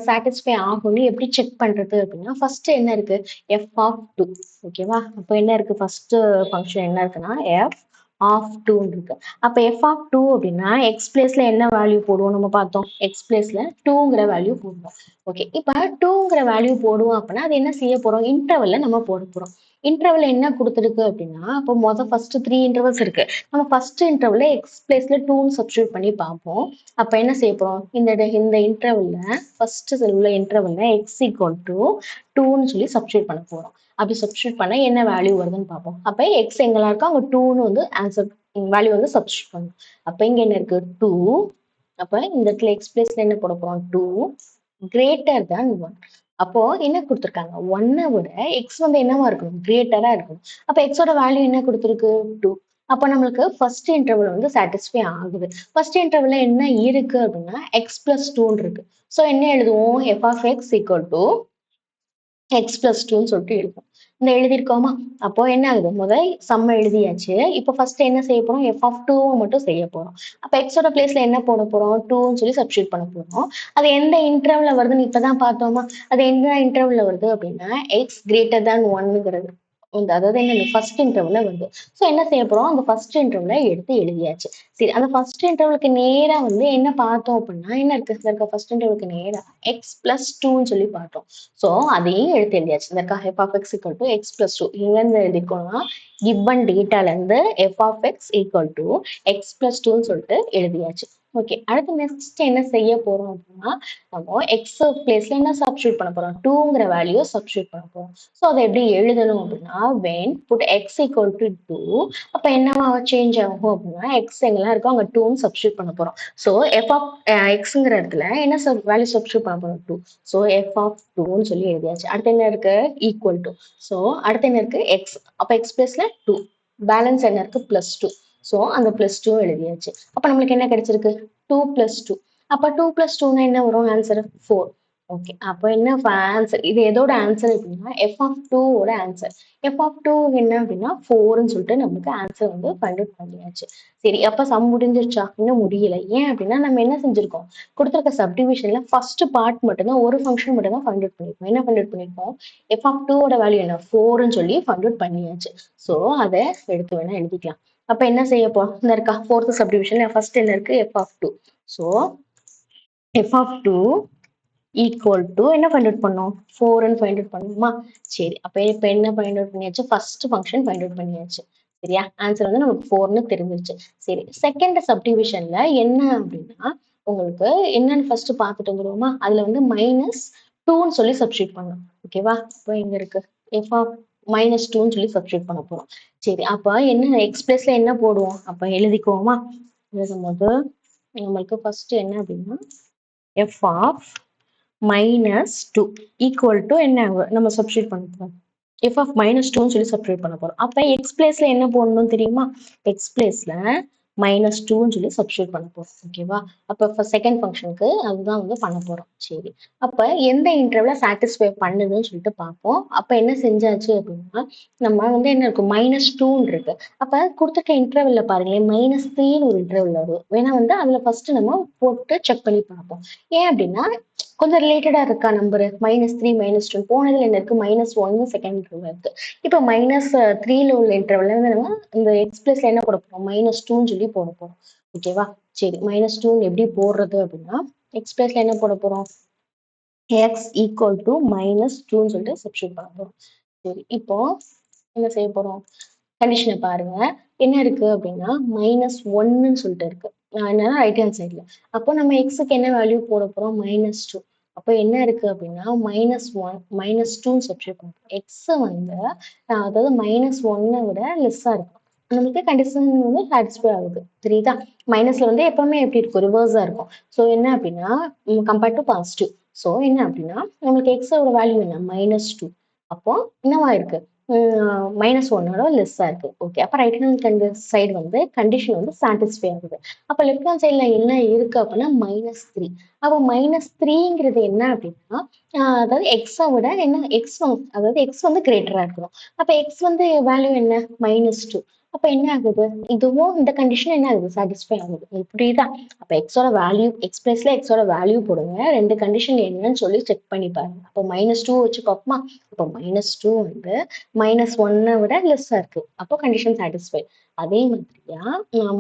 [SPEAKER 1] சாட்டிஸ்ஃபை ஆகும்னு எப்படி செக் பண்றது அப்படின்னா ஃபர்ஸ்ட் என்ன இருக்கு, எஃப் ஆஃப் 2. ஓகேவா, அப்போ என்ன இருக்கு, ஃபர்ஸ்ட் ஃபங்க்ஷன் என்ன இருக்குன்னா எஃப் ஆஃப் 2 இருக்கு. அப்ப எஃப் ஆஃப் 2 அப்படின்னா எக்ஸ் பிளேஸ்ல என்ன வேல்யூ போடுவோம், நம்ம பார்த்தோம் எக்ஸ் பிளேஸ்ல 2ங்கிற வேல்யூ போடுவோம். ஓகே, இப்ப 2ங்கிற வேல்யூ போடுவோம் அப்படின்னா அது என்ன செய்ய போறோம், இன்டர்வல்ல நம்ம போட போறோம். இன்டர்வல் என்ன கொடுத்துருக்கு அப்படின்னா, அப்போ ஃபர்ஸ்ட் 3 இன்டர்வல்ஸ் இருக்கு. நம்ம ஃபர்ஸ்ட் இன்டர்வல்ல எக்ஸ் பிளேஸ்ல 2ன்னு சப்ஸ்டியூட் பண்ணி பார்ப்போம். அப்ப என்ன செய்ய போறோம், இந்த இன்டர்வல்ல ஃபர்ஸ்ட் உள்ள இன்டர்வல்ல எக்ஸ் ஈக்குவல் டு 2ன்னு சொல்லி சப்ஸ்டியூட் பண்ண போறோம். அப்படி சப்ஸ்டியூட் பண்ண என்ன வேல்யூ வருதுன்னு பார்ப்போம். அப்ப எக்ஸ் எங்கெல்லாம் இருக்கோ அங்க 2ன்னு வந்து ஆன்சர் வேல்யூ வந்து சப்ஸ்டியூட் பண்ணும். அப்ப இங்க என்ன இருக்கு 2. அப்ப இந்த இடத்துல எக்ஸ் பிளேஸ்ல என்ன போட போறோம், 2 கிரேட்டர் தேன் 1. அப்போ என்ன கொடுத்துருக்காங்க, 1 விட எக்ஸ் வந்து என்னவா இருக்கணும், கிரேட்டரா இருக்கணும். அப்ப எக்ஸோட வேல்யூ என்ன கொடுத்துருக்கு, 2. அப்ப நம்மளுக்கு ஃபர்ஸ்ட் இன்டர்வல் வந்து சாட்டிஸ்ஃபை ஆகுது. ஃபர்ஸ்ட் இன்டர்வல்ல என்ன இருக்கு அப்படின்னா எக்ஸ் பிளஸ் 2 இருக்கு. ஸோ என்ன எழுதுவோம், f of x equal to x plus 2ன்னு சொல்லிட்டு எழுதுவோம். இந்த எழுதியிருக்கோமா, அப்போ என்ன ஆகுது, முதல் சம்ம எழுதியாச்சு. இப்போ ஃபர்ஸ்ட் என்ன செய்ய போறோம், எஃப் ஆஃப் 2 மட்டும் செய்ய போறோம். அப்ப எக்ஸோட பிளேஸ்ல என்ன போட போறோம், 2ன்னு சொல்லி சப்ஸ்டியூட் பண்ண போறோம். அது எந்த இன்டர்வல்ல வருதுன்னு இப்பதான் பார்த்தோமா, அது எந்த இன்டர்வல்ல வருது அப்படின்னா எக்ஸ் கிரேட்டர் தேன் 1ங்கிறது அதாவது என்ன ஃபர்ஸ்ட் இன்டர்வல்ல வருது. ஸோ என்ன செய்ய போறோம், அந்த ஃபர்ஸ்ட் இன்டர்வல்ல எடுத்து எழுதியாச்சு. சரி, அந்த ஃபர்ஸ்ட் இன்டர்வலுக்கு நேரா வந்து என்ன பார்த்தோம் அப்படின்னா என்ன இருக்கு, ஃபர்ஸ்ட் இன்டர்வலுக்கு நேரா எக்ஸ் பிளஸ் 2ன்னு சொல்லி பார்த்தோம். ஸோ அதையும் எடுத்து எழுதியாச்சு. இந்த f of x equal to x plus 2 இங்கேருந்து எழுதிக்கோங்க, கிவன் டேட்டால இருந்து f of x equal to x plus 2ன்னு சொல்லிட்டு எழுதியாச்சு. ஓகே, அடுத்து நெக்ஸ்ட் என்ன செய்ய போறோம் அப்படின்னா நம்ம எக்ஸ் பிளேஸ்ல என்ன சப்ஸ்டியூட் பண்ண போறோம், 2ங்கிற வேல்யூ சப்ஸ்டியூட் பண்ண போறோம். ஸோ அதை எப்படி எழுதணும் அப்படின்னா when put x equal to 2, அப்ப என்னவா சேஞ்ச் ஆகும் அப்படின்னா எக்ஸ் எங்கெல்லாம் இருக்கோ அங்க 2ன்னு சப்ஸ்டியூட் பண்ண போறோம். ஸோ எஃப் ஆஃப் எக்ஸ்ங்கிற இடத்துல என்ன வேல்யூ சப்ஸ்டியூட் பண்ண போறோம், 2. ஸோ எஃப் ஆஃப் 2ன்னு சொல்லி எழுதியாச்சு. அடுத்து என்ன இருக்கு, ஈக்குவல் டு. ஸோ அடுத்து என்ன இருக்கு, எக்ஸ். அப்ப எக்ஸ் பிளேஸ்ல 2, பேலன்ஸ் என்ன இருக்கு, பிளஸ் 2. ஸோ அந்த பிளஸ் 2 எழுதியாச்சு. அப்ப நம்மளுக்கு என்ன கிடைச்சிருக்கு, 2 + 2. அப்ப 2 + 2னா என்ன வரும், ஆன்சர் 4. ஓகே, அப்போ என்ன ஆன்சர், இது எதோட ஆன்சர் அப்படின்னா எஃப் ஆஃப் 2 ஓட ஆன்சர். எஃப் ஆஃப் 2 என்ன அப்படின்னா 4ன்னு சொல்லிட்டு நமக்கு ஆன்சர் வந்து ஃபைண்ட் அவுட் பண்ணியாச்சு. சரி, அப்ப சம் முடிஞ்சிருச்சா, இன்னும் முடியல. ஏன் அப்படின்னா நம்ம என்ன செஞ்சிருக்கோம், கொடுத்துருக்க சப்டிவிஷன்ல ஃபர்ஸ்ட் பார்ட் மட்டும்தான், ஒரு ஃபங்க்ஷன் மட்டும் தான் ஃபைண்ட் அவுட் பண்ணிருக்கோம். என்ன ஃபைண்ட் அவுட் பண்ணிருக்கோம், எஃப் ஆஃப் 2 ஓட வேல்யூ என்ன, 4ன்னு சொல்லி ஃபைண்ட் அவுட் பண்ணியாச்சு. ஸோ அதை எடுத்து வேணா எழுதிக்கலாம். அப்ப என்ன செய்ய போறோம், இந்த இருக்கா ஃபோர்த் சப்டிவிஷன்ல ஃபர்ஸ்ட் என்ன இருக்கு, f of 2. So f of 2 equal to என்ன ஃபைண்ட் அவுட் பண்ணோம், 4ன்னு ஃபைண்ட் அவுட் பண்ணுமா. சரி, அப்ப இப்ப என்ன ஃபைண்ட் அவுட் பண்ணியாச்சு, ஃபர்ஸ்ட் ஃபங்க்ஷன் ஃபைண்ட் அவுட் பண்ணியாச்சு. சரியா? ஆன்சர் வந்து நமக்கு 4ன்னு தெரிஞ்சிருச்சு. சரி. செகண்ட் சப்டிவிஷன்ல என்ன அப்படின்னா, உங்களுக்கு என்னன்னு ஃபர்ஸ்ட் பார்த்துட்டு வந்துருவோமா? அதுல வந்து -2ன்னு சொல்லி சப்ஸ்டிட்யூட் பண்ணணும். ஓகேவா? இப்போ எங்க இருக்கு? எஃப் ஆஃப் -2ன்னு சொல்லி சப்ஸ்டிட்யூட் பண்ண போறோம். சரி. அப்ப என்ன எக்ஸ் பிளஸ்ல என்ன போடுவோம்? அப்ப எழுதிக்குவோமா? எழுதும்போது நம்மளுக்கு ஃபர்ஸ்ட் என்ன அப்படின்னா, எஃப் ஆஃப் -2 ஈக்குவல் டு என்ன நம்ம சப்ஸ்டிட்யூட் பண்ண போறோம்? எஃப் ஆஃப் -2ன்னு சொல்லி சப்ஸ்டிட்யூட் பண்ண போறோம். அப்ப எக்ஸ் பிளேஸ்ல என்ன போடணும் தெரியுமா? எக்ஸ் பிளேஸ்ல -2ன்னு சொல்லி சப்ஸ்டிட்யூட் பண்ண போறோம். ஓகேவா? அப்ப செகண்ட் ஃபங்ஷனுக்கு அதுதான் வந்து பண்ண போறோம். சரி. அப்ப எந்த இன்டர்வல சாட்டிஸ்ஃபை பண்ணுதுன்னு சொல்லிட்டு பார்ப்போம். அப்ப என்ன செஞ்சாச்சு அப்படின்னா, நம்ம வந்து என்ன இருக்கும்? -2ன்னு இருக்கு. அப்ப குடுத்துருக்க இன்டர்வல்ல பாருங்களேன், -3ன்னு ஒரு இன்டர்வல் வரும். வேணா வந்து அதுல ஃபர்ஸ்ட் நம்ம போட்டு செக் பண்ணி பார்ப்போம். ஏன் அப்படின்னா, கொஞ்சம் ரிலேட்டடா இருக்கா நம்பரு? -3, -2 போனதுல என்ன இருக்கு? -1 செகண்ட் இன்டர்வல் இருக்கு. இப்ப -3ல உள்ள இன்டர்வல்ல வந்து நம்ம இந்த எக்ஸ் பிளஸ்ல என்ன போட போறோம்? -2ன்னு சொல்லி போட போறோம். ஓகேவா? சரி. -2ன்னு எப்படி போடுறது அப்படின்னா, எக்ஸ் பிளஸ்ல என்ன போட போறோம்? எக்ஸ் ஈக்குவல் டு -2ன்னு சொல்லிட்டு சப்ஸ்டிட்யூட் பண்ண போறோம். சரி. இப்போ என்ன செய்ய போறோம்? கண்டிஷன பாருங்க. என்ன இருக்கு அப்படின்னா, -1ன்னு சொல்லிட்டு இருக்கு. என்னன்னா ரைட் ஹேண்ட் சைட்ல. அப்போ நம்ம எக்ஸ்க்கு என்ன வேல்யூ போட போறோம்? -2. அப்போ என்ன இருக்கு அப்படின்னா, -1 -2ன்னு சப்ஸ்டிட்யூட் பண்றோம். எக்ஸ் வந்து அதாவது -1 விட லெஸ்ஸா இருக்கும். நமக்கு கண்டிஷன் வந்து சாட்டிஸ்ஃபை ஆகுது. தெரியுதா? மைனஸ்ல வந்து எப்பவுமே எப்படி இருக்கும்? ரிவர்ஸா இருக்கும். ஸோ என்ன அப்படின்னா, கம்பேர் டூ பாசிட்டிவ். ஸோ என்ன அப்படின்னா, நம்மளுக்கு எக்ஸோட வேல்யூ என்ன? -2. அப்போ என்னவா இருக்கு? -1ஓட லெஸ்ஸா இருக்கு. ஓகே. அப்ப ரைட் ஹேண்ட் சைடு வந்து கண்டிஷன் வந்து சாட்டிஸ்ஃபை ஆகுது. அப்ப லெஃப்ட் ஹேண்ட் சைட்ல என்ன இருக்கு அப்படின்னா -3. அப்ப -3ங்கிறது என்ன அப்படின்னா, அதாவது எக்ஸ விட என்ன அதாவது எக்ஸ் வந்து கிரேட்டரா இருக்கணும். அப்ப எக்ஸ் வந்து வேல்யூ என்ன? -2. அப்ப என்ன ஆகுது? இதுவும் இந்த கண்டிஷன் என்ன ஆகுது? சாட்டிஸ்ஃபை ஆகுது. உங்களுக்கு புரியுதா? அப்ப எக்ஸோட வேல்யூ எக்ஸ் பிளேஸ்ல எக்ஸோட வேல்யூ போடுங்க. 2 கண்டிஷன் என்னன்னு சொல்லி செக் பண்ணி பாருங்க. அப்ப -2 வச்சு பார்ப்போமா? அப்ப -2 வந்து -1 விட லெஸ்ஸா இருக்கு. அப்போ கண்டிஷன் சாட்டிஸ்ஃபை. அதே மாதிரியா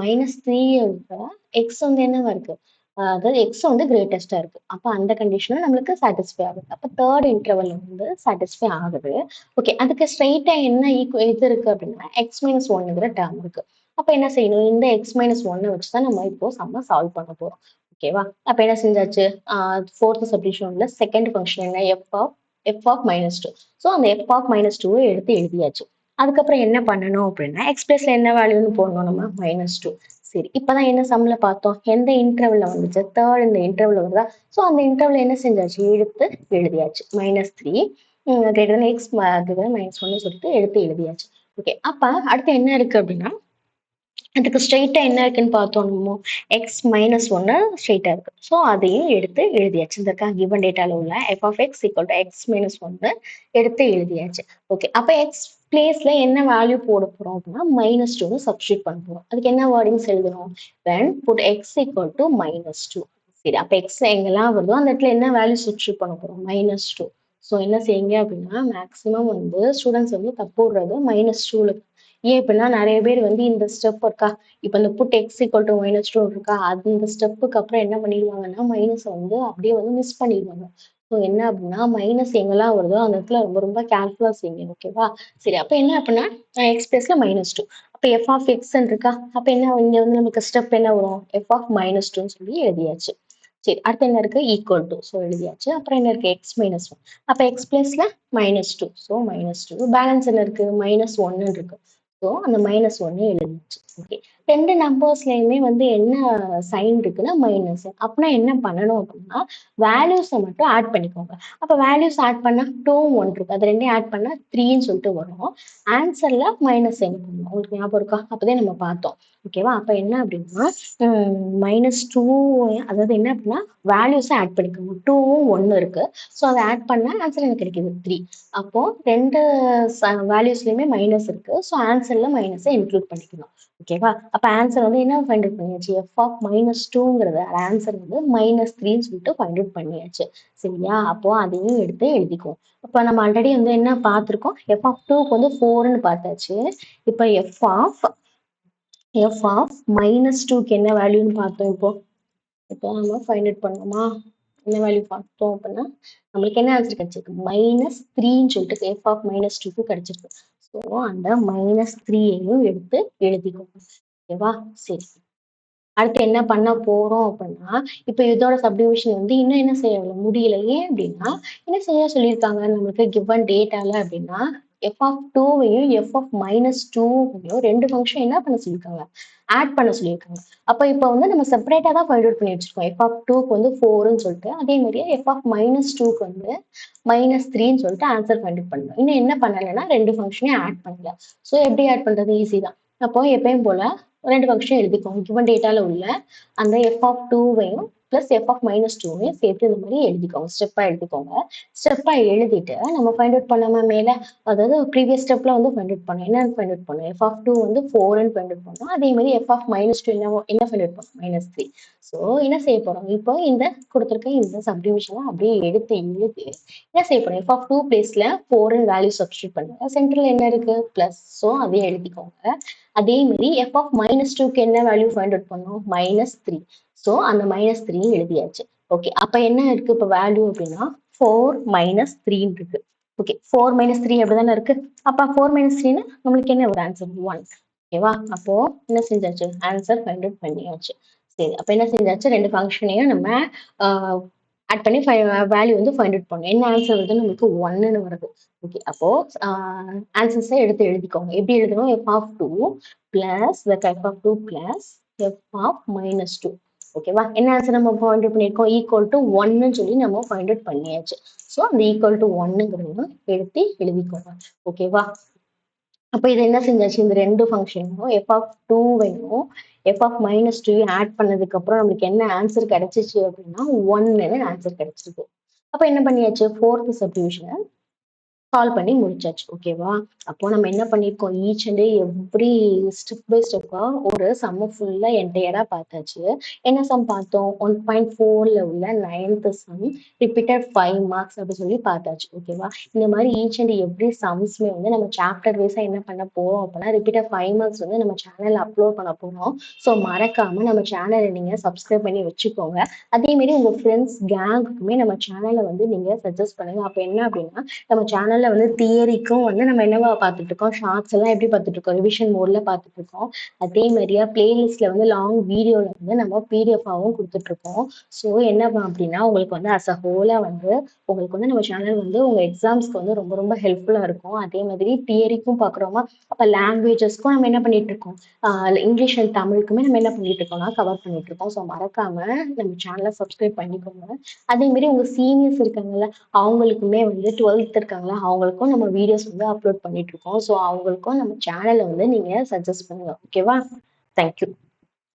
[SPEAKER 1] -3 விட எக்ஸ் வந்து என்னவா இருக்கு? அதாவது எக்ஸ் வந்து கிரேட்டஸ்ட்டா இருக்கு. அப்ப அந்த கண்டிஷனும் நம்மளுக்கு சாட்டிஸ்ஃபை ஆகுது. அப்ப தேர்ட் இன்டர்வல் வந்து சாட்டிஸ்ஃபை ஆகுது. ஓகே. அதுக்கு ஸ்ட்ரெய்ட்டா என்ன இது இருக்கு அப்படின்னா, x-1ங்கிற டேர்ம் இருக்கு. அப்ப என்ன செய்யணும்? இந்த x-1 வச்சு தான் நம்ம இப்போ சம்ம சால்வ் பண்ண போறோம். ஓகேவா? அப்ப என்ன செஞ்சாச்சு? ஆ 4த் சப்டிவிஷன்ல செகண்ட் ஃபங்ஷன் என்ன? f(-2). ஸோ அந்த f(-2) எடுத்து எழுதியாச்சு. அதுக்கப்புறம் என்ன பண்ணணும் அப்படின்னா, எக்ஸ் பிளஸ்ல என்ன வேல்யூன்னு போடணும் நம்ம? -2. சரி. இப்பதான் என்ன சம்ல பார்த்தோம்? எந்த இன்டர்வல்ல வந்துச்சு? தேர்ட் இந்த இன்டர்வல்ல வருதா? ஸோ அந்த இன்டர்வல்ல என்ன செஞ்சாச்சு? எடுத்து எழுதியாச்சு. -3 greater than x greater than -1ன்னு சொல்லிட்டு எடுத்து எழுதியாச்சு. ஓகே. அப்ப அடுத்து என்ன இருக்கு அப்படின்னா, அதுக்கு ஸ்ட்ரெயிட்டா என்ன இருக்குன்னு பார்த்தோம் நம்ம. x-1 ஸ்ட்ரெயிட்டா இருக்கு. ஸோ அதையும் எடுத்து எழுதியாச்சு. இந்த கிவன் டேட்டால உள்ள f(x-1) எடுத்து எழுதியாச்சு. ஓகே. அப்ப எக்ஸ் பிளேஸ்ல என்ன வேல்யூ போட போறோம் அப்படின்னா, -2ன்னு சப்ஸ்டிட்யூட் பண்ண போறோம். அதுக்கு என்ன வேர்டிங்ஸ் எழுதணும்? when put x equal to -2. சரி. அப்ப எக்ஸ் எங்கெல்லாம் வருதோ அந்த இடத்துல என்ன வேல்யூ சப்ஸ்டிட்யூட் பண்ண போறோம்? -2. ஸோ என்ன செய்யுங்க அப்படின்னா, மேக்ஸிமம் வந்து ஸ்டூடெண்ட்ஸ் வந்து தப்பு விடுறது -2ல. ஏன் இப்படின்னா நிறைய பேர் வந்து இந்த ஸ்டெப் இருக்கா? இப்ப இந்த புட் x ஈக்குவல் டு -2 இருக்கா? அந்த ஸ்டெப்புக்கு அப்புறம் என்ன பண்ணிடுவாங்கன்னா, மைனஸ வந்து அப்படியே வந்து மிஸ் பண்ணிடுவாங்க. ஸோ என்ன அப்படின்னா, மைனஸ் எங்கெல்லாம் வருதோ அந்த இடத்துல ரொம்ப ரொம்ப கேர்ஃபுல்லா செய்யுங்க. ஓகேவா? சரி. அப்ப என்ன அப்படின்னா, எக்ஸ் பிளஸ்ல -2. அப்ப எஃப் ஆஃப் எக்ஸ்ன்னு இருக்கா? அப்ப என்ன இங்க வந்து நமக்கு ஸ்டெப் என்ன வரும்? எஃப் ஆஃப் -2ன்னு சொல்லி எழுதியாச்சு. சரி. அடுத்து என்ன இருக்கு? Equal to. ஸோ எழுதியாச்சு. அப்புறம் என்ன இருக்கு? x-1. அப்ப எக்ஸ் பிளஸ்ல -2. ஸோ -2. பேலன்ஸ் என்ன இருக்கு? -1 இருக்கு. ஸோ அந்த -1 எழுதியாச்சு. ஓகே. 2 நம்பர்ஸ்லயுமே வந்து என்ன சைன் இருக்குன்னா மைனஸ். அப்பனா என்ன பண்ணணும் அப்படின்னா, வேல்யூஸ மட்டும் ஆட் பண்ணிக்கோங்க. அப்ப வேல்யூஸ் ஆட் பண்ணா 2, 1 இருக்கு. அது 2யும் ஆட் பண்ணா 3ன்னு சொல்லிட்டு வரும். ஆன்சர்ல மைனஸ் சைன் பண்ணணும். உங்களுக்கு ஞாபகம் இருக்கா? அப்பதான் நம்ம பார்த்தோம். ஓகேவா? அப்ப என்ன அப்படின்னா, -2 அதாவது என்ன அப்படின்னா, வேல்யூஸ ஆட் பண்ணிக்கோங்க. 2வும் 1 இருக்கு. ஸோ அத ஆட் பண்ணா ஆன்சர் எனக்கு கிடைக்குது 3. அப்போ 2 வேல்யூஸ்லயுமே மைனஸ் இருக்கு. ஸோ ஆன்சர்ல மைனஸ இன்க்ளூட் பண்ணிக்கணும். ஓகேவா? அப்ப ஆன்சர் வந்து என்ன ஃபைண்ட் அவுட் பண்ணியாச்சு? எஃப் ஆஃப் -2ங்கிறத ஆன்சர் வந்து -3ன்னு சொல்லிட்டு ஃபைண்ட் அவுட் பண்ணியாச்சு. சரியா? அப்போ அதையும் எடுத்து எழுதிக்குவோம். அப்ப நம்ம ஆல்ரெடி வந்து என்ன பார்த்திருக்கோம்? எஃப் ஆஃப் 2க்கு வந்து 4ன்னு பார்த்தாச்சு. இப்ப எஃப் ஆஃப் -2க்கு என்ன வேல்யூன்னு பார்த்தோம் இப்போ. இப்போ நம்ம ஃபைண்ட் அவுட் பண்ணோமா? என்ன வேல்யூ பார்த்தோம் அப்படின்னா நம்மளுக்கு என்ன ஆன்சர் கிடைச்சிருக்கு -3ன்னு சொல்லிட்டு f ஆஃப் -2க்கு கிடைச்சிருக்கு. ஸோ அந்த -3யையும் எடுத்து எழுதிக்கோங்க. ஓகேவா? சரி. அடுத்து என்ன பண்ண போறோம் அப்படின்னா, இப்ப இதோட சப்டிவிஷன் வந்து இன்னும் என்ன செய்ய முடியல. ஏன் அப்படின்னா, என்ன செய்ய சொல்லியிருக்காங்க நம்மளுக்கு கிவன் டேட்டால அப்படின்னா, எஃப் ஆஃப் 2வையும் எஃப் ஆஃப் -2வையும் 2 ஃபங்ஷன் என்ன பண்ண சொல்லியிருக்காங்க? ஆட் பண்ண சொல்லியிருக்காங்க. அப்ப இப்ப வந்து நம்ம செப்பரேட்டா தான் ஃபைண்ட் அவுட் பண்ணி வச்சிருக்கோம். எஃப் ஆஃப் 2க்கு வந்து 4ன்னு சொல்லிட்டு, அதே மாதிரியே எஃப் ஆஃப் -2க்கு வந்து -3ன்னு சொல்லிட்டு ஆன்சர் ஃபைண்ட் அவுட் பண்ணணும். இன்னும் என்ன பண்ணலன்னா 2 ஃபங்ஷனையும் ஆட் பண்ணல. ஸோ எப்படி ஆட் பண்றது? ஈஸி தான். அப்போ எப்பயும் போல 2 ஃபங்ஷன் எழுதிக்கோங்க. கிவன் டேட்டால உள்ள அந்த எஃப் ஆஃப் 2வையும் பிளஸ் எஃப் ஆஃப் -2வையும் சேர்த்து இந்த மாதிரி எழுதிக்கோங்க. ஸ்டெப்பா எழுதிக்கோங்க. ஸ்டெப்பா எழுதிட்டு நம்ம ஃபைண்ட் அவுட் பண்ணாம மேல அதாவது ப்ரீவியஸ் ஸ்டெப்ல வந்து ஃபைண்ட் அவுட் பண்ணோம். என்னன்னு ஃபைண்ட் அவுட் பண்ணோம்? எஃப் ஆஃப் 2 வந்து 4ன்னு ஃபைண்ட் அவுட் பண்ணோம். அதே மாதிரி எஃப் ஆஃப் -2 என்ன ஃபைண்ட் அவுட் பண்ணோம்? -3. ஸோ என்ன செய்ய போறோம்? இப்போ இந்த கொடுத்துருக்க இந்த சப்டிவிஷனை அப்படியே எடுத்து எழுதி என்ன செய்ய போறோம்? எஃப் ஆஃப் 2 பிளேஸ்ல 4ன்னு வேல்யூ சப்ஸ்டியூட் பண்ணுங்க. சென்டர்ல என்ன இருக்கு? பிளஸ். ஸோ அதையும் எழுதிக்கோங்க. அதே மாதிரி எஃப் ஆஃப் -2க்கு என்ன வேல்யூ ஃபைண்ட் அவுட் பண்ணோம்? -3. ஸோ அந்த -3 எழுதியாச்சு. ஓகே. அப்ப என்ன இருக்கு இப்போ வேல்யூ அப்படின்னா 4 -3 இருக்கு. ஓகே. 4 -3 அப்படிதானே இருக்கு. அப்ப 4 -3ன்னா நம்மளுக்கு என்ன ஒரு ஆன்சர்? 1. ஓகேவா? அப்போ என்ன செஞ்சாச்சு? ஆன்சர் ஃபைண்ட் அவுட் பண்ணியாச்சு. சரி. அப்ப என்ன செஞ்சாச்சு? 2 ஃபங்க்ஷனையும் நம்ம ஆட் பண்ணி வேல்யூ வந்து ஃபைண்ட் அவுட் பண்ணோம். என்ன ஆன்சர் வருது? நம்மளுக்கு 1ன்னு வருது. ஓகே. அப்போ ஆன்சர்ஸை எடுத்து எழுதிக்கோங்க. எப்படி எழுதணும்? F of 2 plus f of 2 plus f of -2. ஓகேவா? என்ன ஆன்சர் நம்ம ஃபைண்ட் அவுட் பண்ணியிருக்கோம்? ஈக்குவல் டு 1ன்னு சொல்லி நம்ம ஃபைண்ட் அவுட் பண்ணியாச்சு. ஸோ அந்த ஈக்குவல் டு 1ங்கிறத எடுத்து எழுதிக்கோங்க. ஓகேவா? அப்ப இது என்ன செஞ்சாச்சு? இந்த 2 ஃபங்ஷனையும் எஃப் ஆஃப் 2வையும் எஃப் ஆஃப் -2யும் ஆட் பண்ணதுக்கு அப்புறம் நமக்கு என்ன ஆன்சர் கிடைச்சிச்சு அப்படின்னா 1ன்னு ஆன்சர் கிடைச்சிருக்கு. அப்ப என்ன பண்ணியாச்சு? 4th சப்டிவிஷனை சால்வ் பண்ணி முடிச்சாச்சு. ஓகேவா? அப்போ நம்ம என்ன பண்ணியிருக்கோம்? Each and every step by ஸ்டெப்பா ஒரு சம்ம ஃபுல்லா என்டையரா பார்த்தாச்சு. என்ன சம் பார்த்தோம்? 1.4ல உள்ள 9th சம் ரிப்பீட்டட் 5 மார்க்ஸ் அப்படி சொல்லி பார்த்தாச்சு. ஓகேவா? இந்த மாதிரி ஈச் அண்ட் எவ்ரி சம்ஸ்மே வந்து நம்ம சாப்டர் வைஸா என்ன பண்ண போறோம் அப்படின்னா ரிப்பீட்டட் 5 மார்க்ஸ் வந்து நம்ம சேனல்ல அப்லோட் பண்ண போறோம். ஸோ மறக்காம நம்ம சேனலை நீங்க சப்ஸ்கிரைப் பண்ணி வச்சுக்கோங்க. அதே மாதிரி உங்க ஃப்ரெண்ட்ஸ் கேங்குக்குமே நம்ம சேனலை வந்து நீங்க சஜஸ்ட் பண்ணுங்க. அப்ப என்ன அப்படின்னா நம்ம சேனல்ல வந்து தியரிக்கும் வந்து நம்ம என்னவா பார்த்துட்டு இருக்கோம்? ஷார்ட்ஸ் எல்லாம் எப்படி பார்த்துட்டு இருக்கோம்? ரிவிஷன் மோட்ல பார்த்துட்டு இருக்கோம். அதே மாதிரியா பிளேலிஸ்ட்ல வந்து லாங் வீடியோல வந்து நம்ம பிடிஎஃபாவும் கொடுத்துட்டு இருக்கோம். ஸோ என்ன அப்படின்னா உங்களுக்கு வந்து அஸ் அ ஹோலா வந்து உங்களுக்கு வந்து நம்ம சேனல் வந்து உங்க எக்ஸாம்ஸ்க்கு வந்து ரொம்ப ரொம்ப ஹெல்ப்ஃபுல்லா இருக்கும். அதே மாதிரி தியரிக்கும் பார்க்குறோமா, அப்ப லாங்குவேஜஸ்க்கும் நம்ம என்ன பண்ணிட்டு இருக்கோம்? இங்கிலீஷ் அண்ட் தமிழுக்குமே நம்ம என்ன பண்ணிட்டு இருக்கோம்னா கவர் பண்ணிட்டு இருக்கோம். ஸோ மறக்காம நம்ம சேனலை சப்ஸ்கிரைப் பண்ணிக்கோங்க. அதே மாதிரி உங்க சீனியர்ஸ் இருக்காங்கல்ல, அவங்களுக்குமே வந்து 12th இருக்காங்களா, அவங்களுக்கும் நம்ம வீடியோஸ் வந்து அப்லோட் பண்ணிட்டு இருக்கோம். ஸோ அவங்களுக்கும் நம்ம சேனலை வந்து நீங்க சஜஸ்ட் பண்ணுங்க. ஓகேவா? தேங்க்யூ.